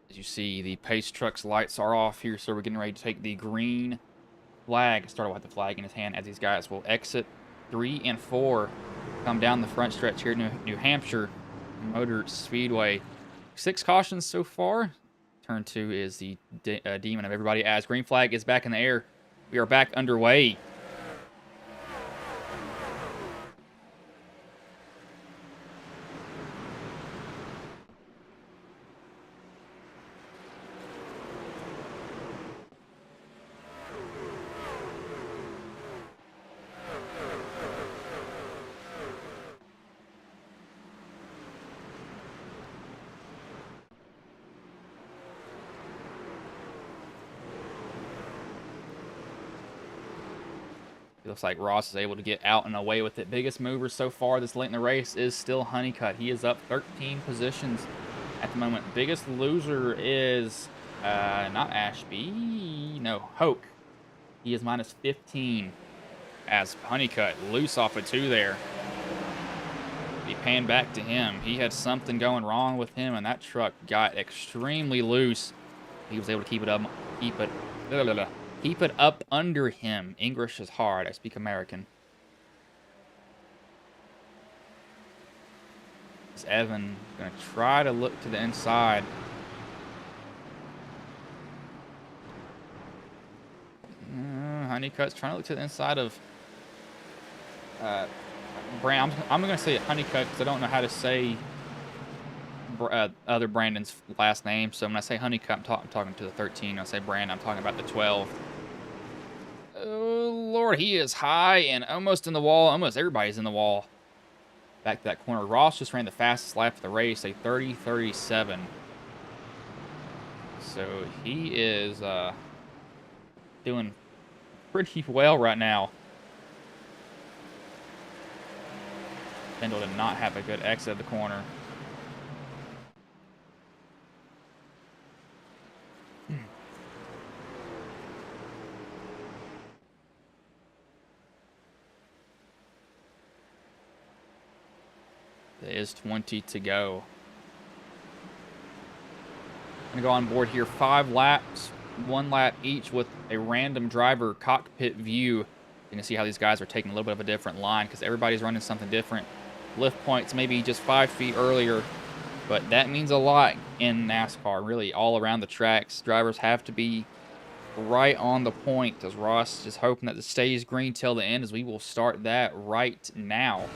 As you see, the pace truck's lights are off here, so we're getting ready to take the green flag. Started with the flag in his hand as these guys will exit 3 and 4 come down the front stretch here at New Hampshire Motor Speedway. 6 cautions so far. Turn 2 is the demon of everybody as green flag is back in the air. We are back underway. It looks like Ross is able to get out and away with it. Biggest mover so far this late in the race is still Honeycutt. He is up 13 positions at the moment. Biggest loser is not Ashby. No, Hoke. He is minus 15 as Honeycutt loose off of 2 there. He panned back to him. He had something going wrong with him, and that truck got extremely loose. He was able to keep it up, keep it up under him. English is hard. I speak American. Is Evan going to try to look to the inside? Honeycutt's trying to look to the inside of Brand. I'm going to say Honeycutt because I don't know how to say other Brandon's last name. So when I say Honeycutt, I'm talking to the 13. I say Brandon, I'm talking about the 12. Oh, Lord, he is high and almost in the wall. Almost everybody's in the wall. Back to that corner. Ross just ran the fastest lap of the race, a 30:37. So he is doing pretty well right now. Kendall did not have a good exit of the corner. There is 20 to go. I'm going to go on board here 5 laps, 1 lap each with a random driver cockpit view. You can see how these guys are taking a little bit of a different line because everybody's running something different. Lift points maybe just 5 feet earlier, but that means a lot in NASCAR, really all around the tracks. Drivers have to be right on the point, as Ross is hoping that it stays green till the end, as we will start that right now.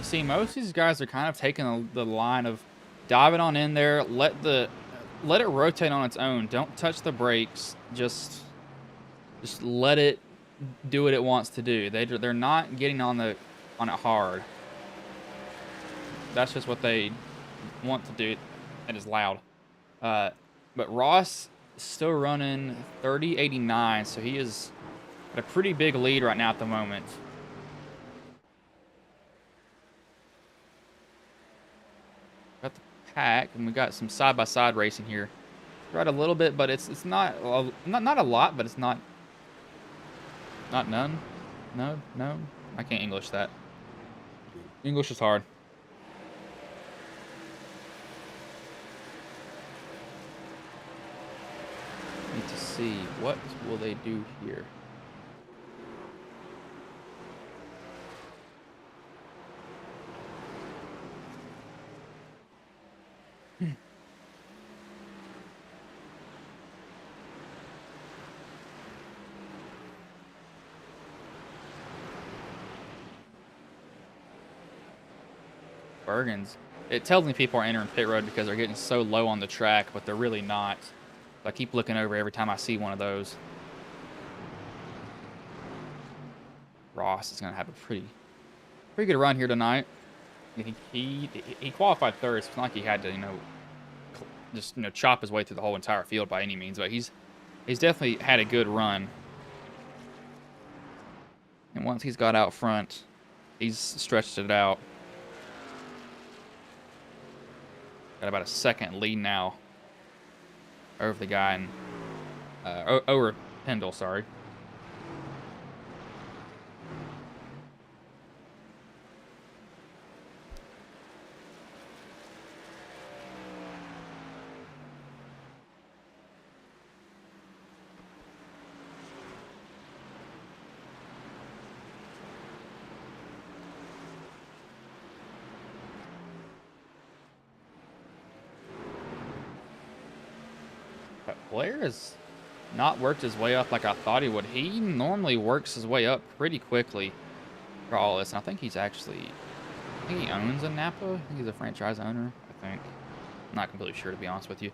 You see, most of these guys are kind of taking the line of diving on in there, let it rotate on its own. Don't touch the brakes. Just let it do what it wants to do. They're not getting on it hard. That's just what they want to do. It is loud. But Ross is still running 30.89, so he is at a pretty big lead right now at the moment. Got the pack, and we got some side-by-side racing here. Right a little bit, but it's not a lot, but it's not none. No. I can't English that. English is hard. Need to see what will they do here. Bergens. It tells me people are entering pit road because they're getting so low on the track, but they're really not. So I keep looking over every time I see one of those. Ross is going to have a pretty good run here tonight. He qualified third. So it's not like he had to, just chop his way through the whole entire field by any means, but he's definitely had a good run. And once he's got out front, he's stretched it out. Got about a second lead now over the guy in, over Pendle, sorry. Blair has not worked his way up like I thought he would. He normally works his way up pretty quickly for all this. And I think he owns a Napa. I think he's a franchise owner, I think. I'm not completely sure, to be honest with you.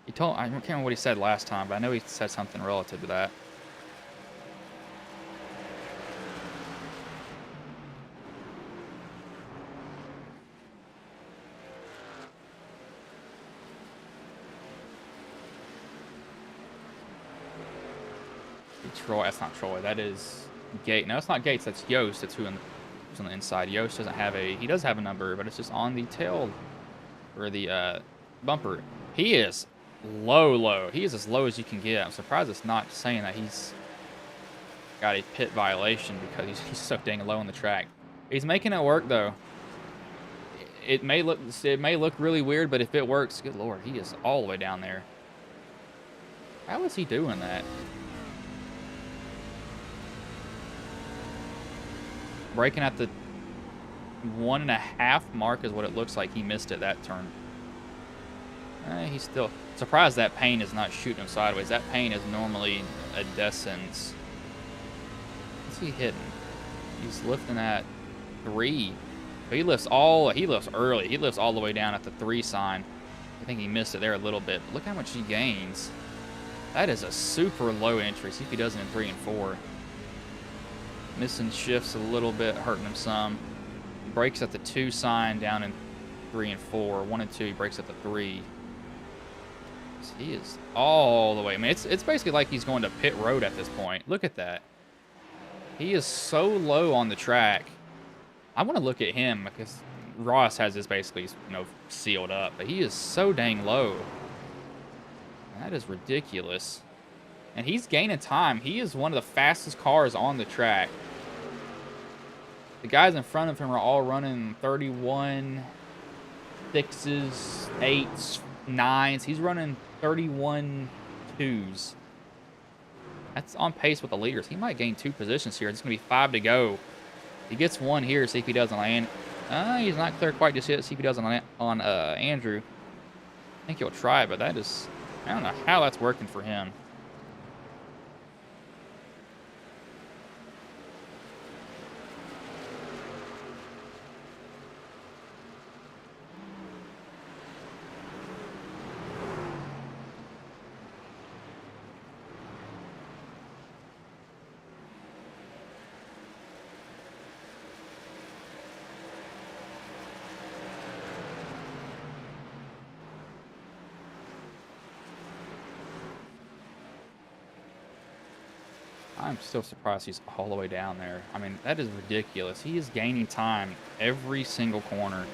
I can't remember what he said last time, but I know he said something relative to that. Troy, that's not Troy. That is Gates. No, it's not Gates. That's Yost. That's who's on the inside. Yost doesn't have he does have a number, but it's just on the tail or the bumper. He is low. He is as low as you can get. I'm surprised it's not saying that he's got a pit violation because he's so dang low on the track. He's making it work though. It may look really weird, but if it works, good lord, he is all the way down there. How is he doing that? Braking at the 1.5 mark is what it looks like. He missed it that turn. He's still surprised that paint is not shooting him sideways. That paint is normally a decent. What's he hitting? He's lifting at 3. But he lifts early. He lifts all the way down at the 3 sign. I think he missed it there a little bit. Look how much he gains. That is a super low entry. See if he does it in 3 and 4. Missing shifts a little bit, hurting him some. Brakes at the 2 sign down in 3 and 4. 1 and 2, he brakes at the 3. So he is all the way. I mean, it's basically like he's going to pit road at this point. Look at that. He is so low on the track. I want to look at him because Ross has this basically, sealed up. But he is so dang low. That is ridiculous. And he's gaining time. He is one of the fastest cars on the track. The guys in front of him are all running 31 6s, 8s, 9s. He's running 31 2s. That's on pace with the leaders. He might gain 2 positions here. It's going to be 5 to go. He gets 1 here. See if he doesn't land. He's not clear quite just yet. See if he doesn't land on Andrew. I think he'll try, but I don't know how that's working for him. I'm still surprised he's all the way down there. I mean, that is ridiculous. He is gaining time every single corner.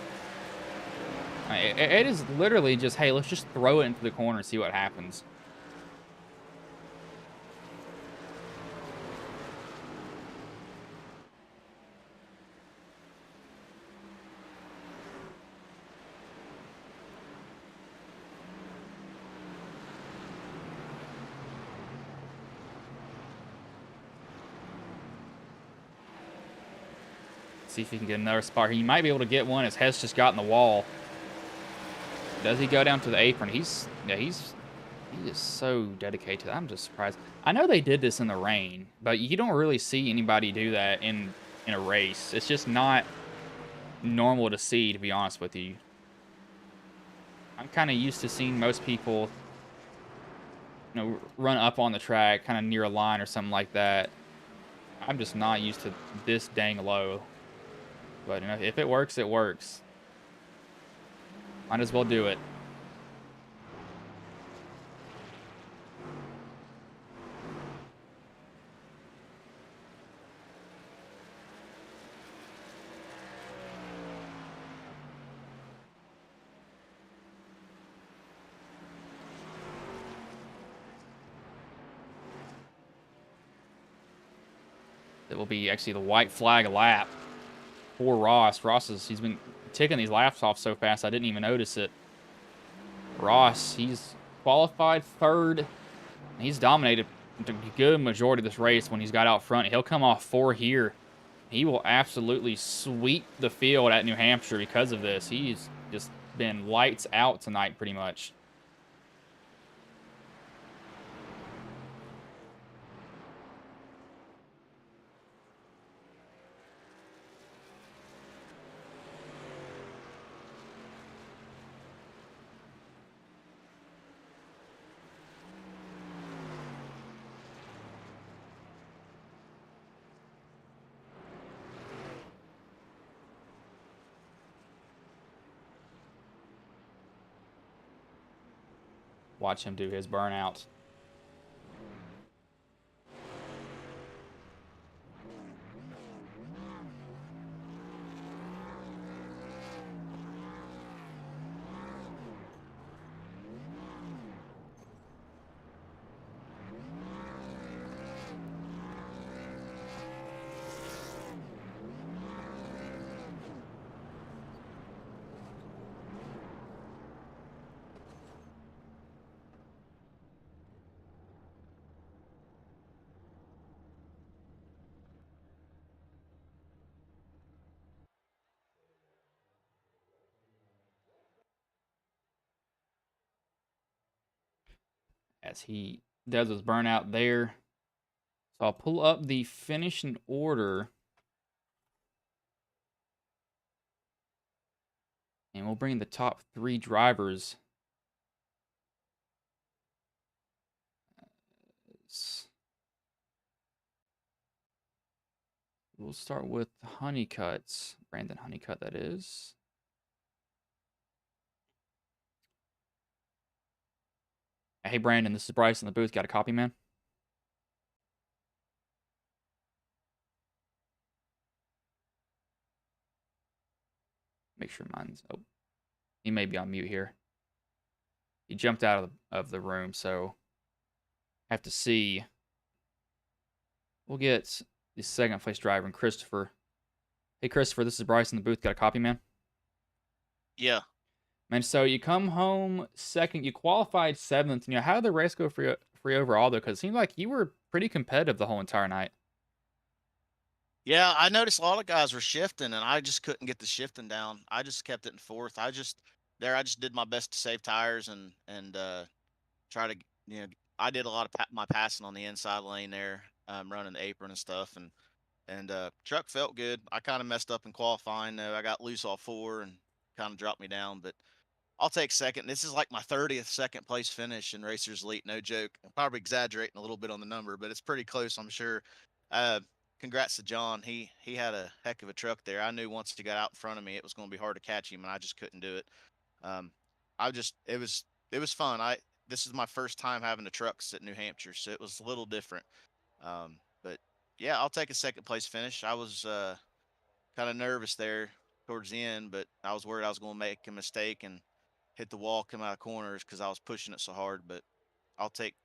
It is literally just, hey, let's just throw it into the corner and see what happens. See if he can get another spot here. He might be able to get one as Hess just got in the wall. Does he go down to the apron? He is so dedicated to that. I'm just surprised. I know they did this in the rain, but you don't really see anybody do that in a race. It's just not normal to see, to be honest with you. I'm kind of used to seeing most people, run up on the track, kind of near a line or something like that. I'm just not used to this dang low. But if it works, it works. Might as well do it. It will be actually the white flag lap for Ross. He's been ticking these laps off so fast I didn't even notice it. Ross, he's qualified third. He's dominated the good majority of this race when he's got out front. He'll come off 4 here. He will absolutely sweep the field at New Hampshire because of this. He's just been lights out tonight pretty much. Watch him do his burnout. As he does his burnout there. So I'll pull up the finishing order. And we'll bring the top 3 drivers. We'll start with Honeycutt's. Brandon Honeycutt, that is. Hey, Brandon, this is Bryce in the booth. Got a copy, man? Make sure mine's... Oh, he may be on mute here. He jumped out of the room, so I have to see. We'll get the second place driver and Christopher. Hey, Christopher, this is Bryce in the booth. Got a copy, man? Yeah. Man, so you come home second. You qualified 7th. How did the race go for you overall, though? Because it seemed like you were pretty competitive the whole entire night. Yeah, I noticed a lot of guys were shifting, and I just couldn't get the shifting down. I just kept it in fourth. I just did my best to save tires and try to I did a lot of my passing on the inside lane there, running the apron and stuff, and truck felt good. I kind of messed up in qualifying though. I got loose off 4 and kind of dropped me down, but I'll take second. This is like my 30th second place finish in Racers Elite. No joke. I'm probably exaggerating a little bit on the number, but it's pretty close, I'm sure. Uh, Congrats to John. He had a heck of a truck there. I knew once he got out in front of me, it was going to be hard to catch him, and I just couldn't do it. Um, I just it was fun. This is my first time having a trucks at New Hampshire, so it was a little different. But yeah, I'll take a second place finish. I was kind of nervous there towards the end, but I was worried I was going to make a mistake and hit the wall, come out of corners because I was pushing it so hard. But I'll take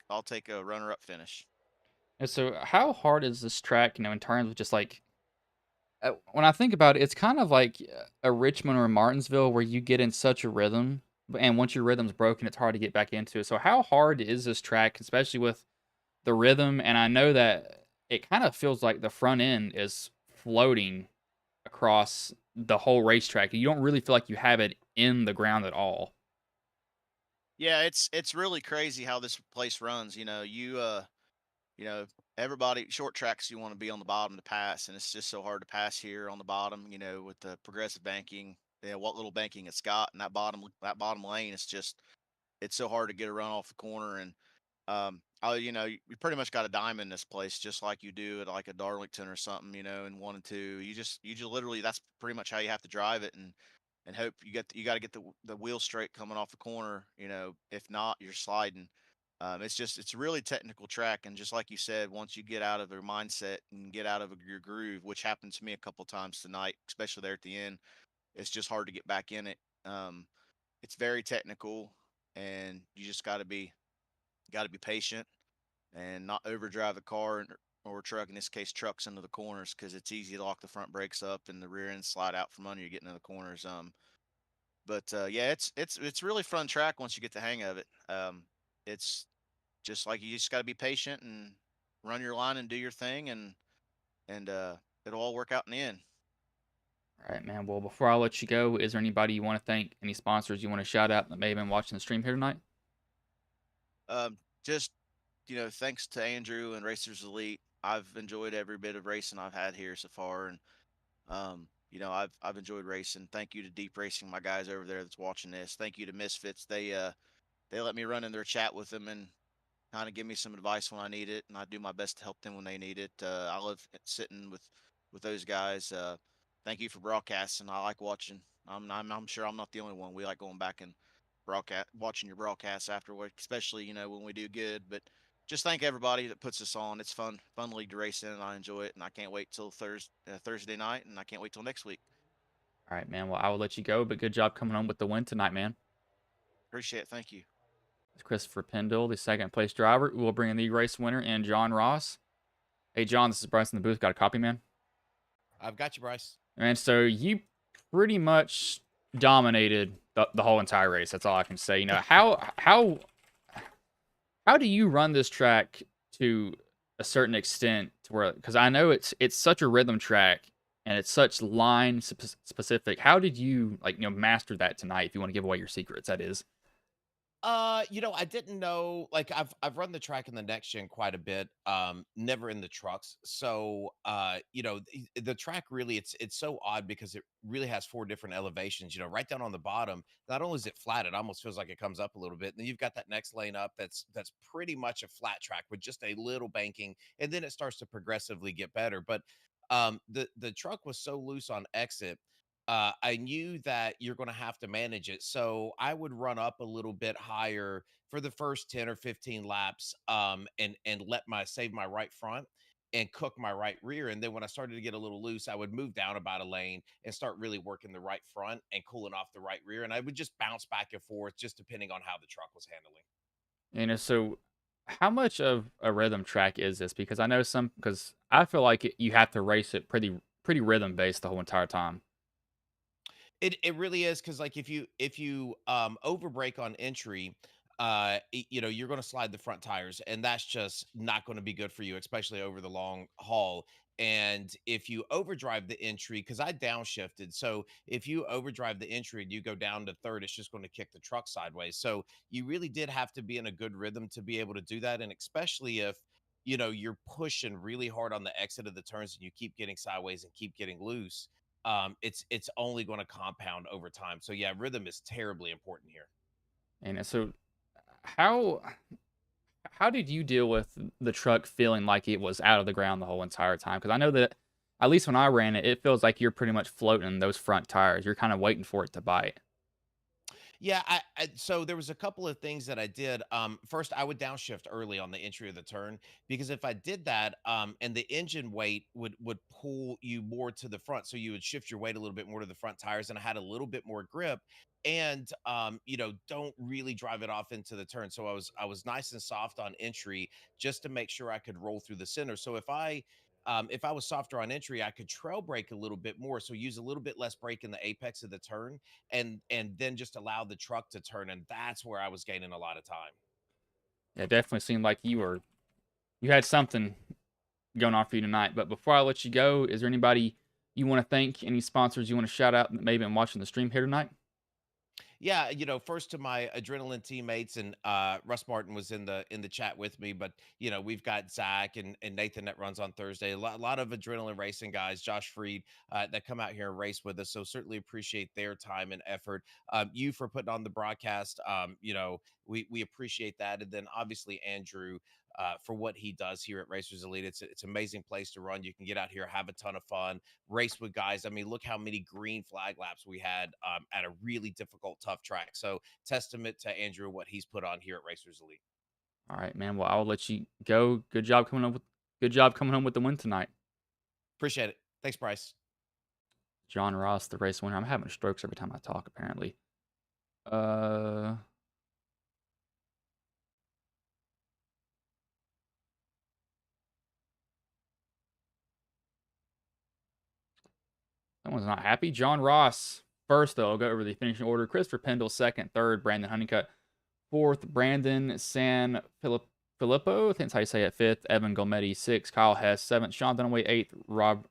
a runner up finish. And so, how hard is this track? In terms of just like when I think about it, it's kind of like a Richmond or a Martinsville where you get in such a rhythm, and once your rhythm's broken, it's hard to get back into it. So, how hard is this track, especially with the rhythm? And I know that it kind of feels like the front end is floating across the whole racetrack. You don't really feel like you have it in the ground at all. Yeah, it's really crazy how this place runs. You know, everybody short tracks you want to be on the bottom to pass, and it's just so hard to pass here on the bottom. With the progressive banking, what little banking it's got, and that bottom lane, it's so hard to get a run off the corner. And you pretty much got a dime in this place, just like you do at like a Darlington or something, in 1 and 2. You just literally, that's pretty much how you have to drive it, and hope you got to get the wheel straight coming off the corner. If not, you're sliding. It's a really technical track, and just like you said, once you get out of your mindset and get out of your groove, which happened to me a couple times tonight, especially there at the end, it's just hard to get back in it. It's very technical, and you just got to be patient and not overdrive the car or truck. In this case, trucks into the corners because it's easy to lock the front brakes up and the rear end slide out from under you getting in the corners. But yeah, it's really fun track once you get the hang of it. It's just like you just got to be patient and run your line and do your thing, and it'll all work out in the end. All right, man. Well, before I let you go, is there anybody you want to thank? Any sponsors you want to shout out that may have been watching the stream here tonight? Just thanks to Andrew and Racers Elite, I've enjoyed every bit of racing I've had here so far, and I've enjoyed racing. Thank you to Deep Racing, my guys over there that's watching this. Thank you to Misfits. They let me run in their chat with them and kind of give me some advice when I need it, and I do my best to help them when they need it. I love sitting with those guys. Thank you for broadcasting. I like watching. I'm sure I'm not the only one. We like going back and watching your broadcasts afterward, especially when we do good. But just thank everybody that puts us on. It's fun league to race in, and I enjoy it. And I can't wait till Thursday night, and I can't wait till next week. All right, man. Well, I will let you go, but good job coming home with the win tonight, man. Appreciate it. Thank you. It's Christopher Pendle, the second place driver. We'll bring in the race winner and John Ross. Hey, John, this is Bryce in the booth. Got a copy, man? I've got you, Bryce. And so you pretty much dominated the whole entire race. That's all I can say. How do you run this track to a certain extent to where, because I know it's such a rhythm track and it's such line specific. How did you master that tonight? If you want to give away your secrets, that is. I didn't know, like I've run the track in the next gen quite a bit, never in the trucks. So the track really it's so odd because it really has four different elevations, right down on the bottom. Not only is it flat, it almost feels like it comes up a little bit. And then you've got that next lane up that's pretty much a flat track with just a little banking, and then it starts to progressively get better. But the truck was so loose on exit, I knew that you're going to have to manage it. So I would run up a little bit higher for the first 10 or 15 laps, and save my right front and cook my right rear. And then when I started to get a little loose, I would move down about a lane and start really working the right front and cooling off the right rear. And I would just bounce back and forth, just depending on how the truck was handling. So how much of a rhythm track is this? Because I know because I feel like you have to race it pretty rhythm based the whole entire time. It really is, because like if you overbrake on entry, you're going to slide the front tires, and that's just not going to be good for you, especially over the long haul. And if you overdrive the entry, because I downshifted, so if you overdrive the entry and you go down to third, it's just going to kick the truck sideways. So you really did have to be in a good rhythm to be able to do that, and especially if you're pushing really hard on the exit of the turns and you keep getting sideways and keep getting loose, it's only going to compound over time. So yeah, rhythm is terribly important here. And so how how did you deal with the truck feeling like it was out of the ground the whole entire time? Because I know that at least when I ran it, it feels like you're pretty much floating those front tires. You're kind of waiting for it to bite. Yeah, so there was a couple of things that I did. First, I would downshift early on the entry of the turn because if I did that, and the engine weight would pull you more to the front, so you would shift your weight a little bit more to the front tires, and I had a little bit more grip, and don't really drive it off into the turn. So I was nice and soft on entry just to make sure I could roll through the center. So if I was softer on entry, I could trail brake a little bit more, so use a little bit less brake in the apex of the turn, and then just allow the truck to turn, and that's where I was gaining a lot of time. Yeah, it definitely seemed like you had something going on for you tonight. But before I let you go, is there anybody you want to thank? Any sponsors you want to shout out that maybe been watching the stream here tonight? Yeah, first to my adrenaline teammates, and Russ Martin was in the chat with me, but we've got Zach and Nathan that runs on Thursday. A lot of adrenaline racing guys, Josh Freed, that come out here and race with us. So certainly appreciate their time and effort. You for putting on the broadcast. We appreciate that, and then obviously Andrew. For what he does here at Racers Elite, it's an amazing place to run. You can get out here, have a ton of fun, race with guys. I mean, look how many green flag laps we had at a really difficult, tough track. So, testament to Andrew what he's put on here at Racers Elite. All right, man. Well, I'll let you go. Good job coming home with the win tonight. Appreciate it. Thanks, Bryce. John Ross, the race winner. I'm having strokes every time I talk, apparently. Uh Someone's not happy. John Ross first, though. I'll go over the finishing order. Christopher Pendle second, third. Brandon Honeycutt fourth. Brandon Filippo, I think that's how you say it, fifth. Evan Gometti sixth. Kyle Hess seventh. Sean Dunaway eighth. Rob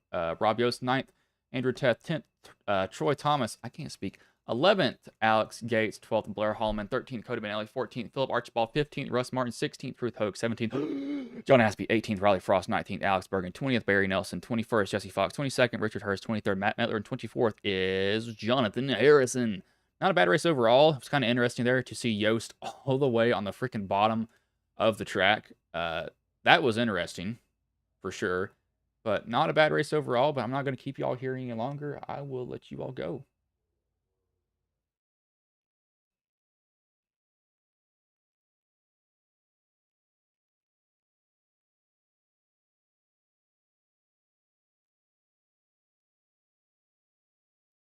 Yost ninth. Andrew Teth 10th. Troy Thomas, I can't speak, 11th. Alex Gates 12th. Blair Hallman 13th. Cody Benelli 14th. Philip Archibald 15th. Russ Martin 16th. Ruth Hoke 17th. John Aspie 18th. Riley Frost 19th. Alex Bergen 20th. Barry Nelson 21st. Jesse Fox 22nd. Richard Hurst 23rd. Matt Metler, and 24th is Jonathan Harrison. Not a bad race overall. It was kind of interesting there to see Yost all the way on the freaking bottom of the track. That was interesting for sure. But not a bad race overall. But I'm not going to keep you all here any longer. I will let you all go.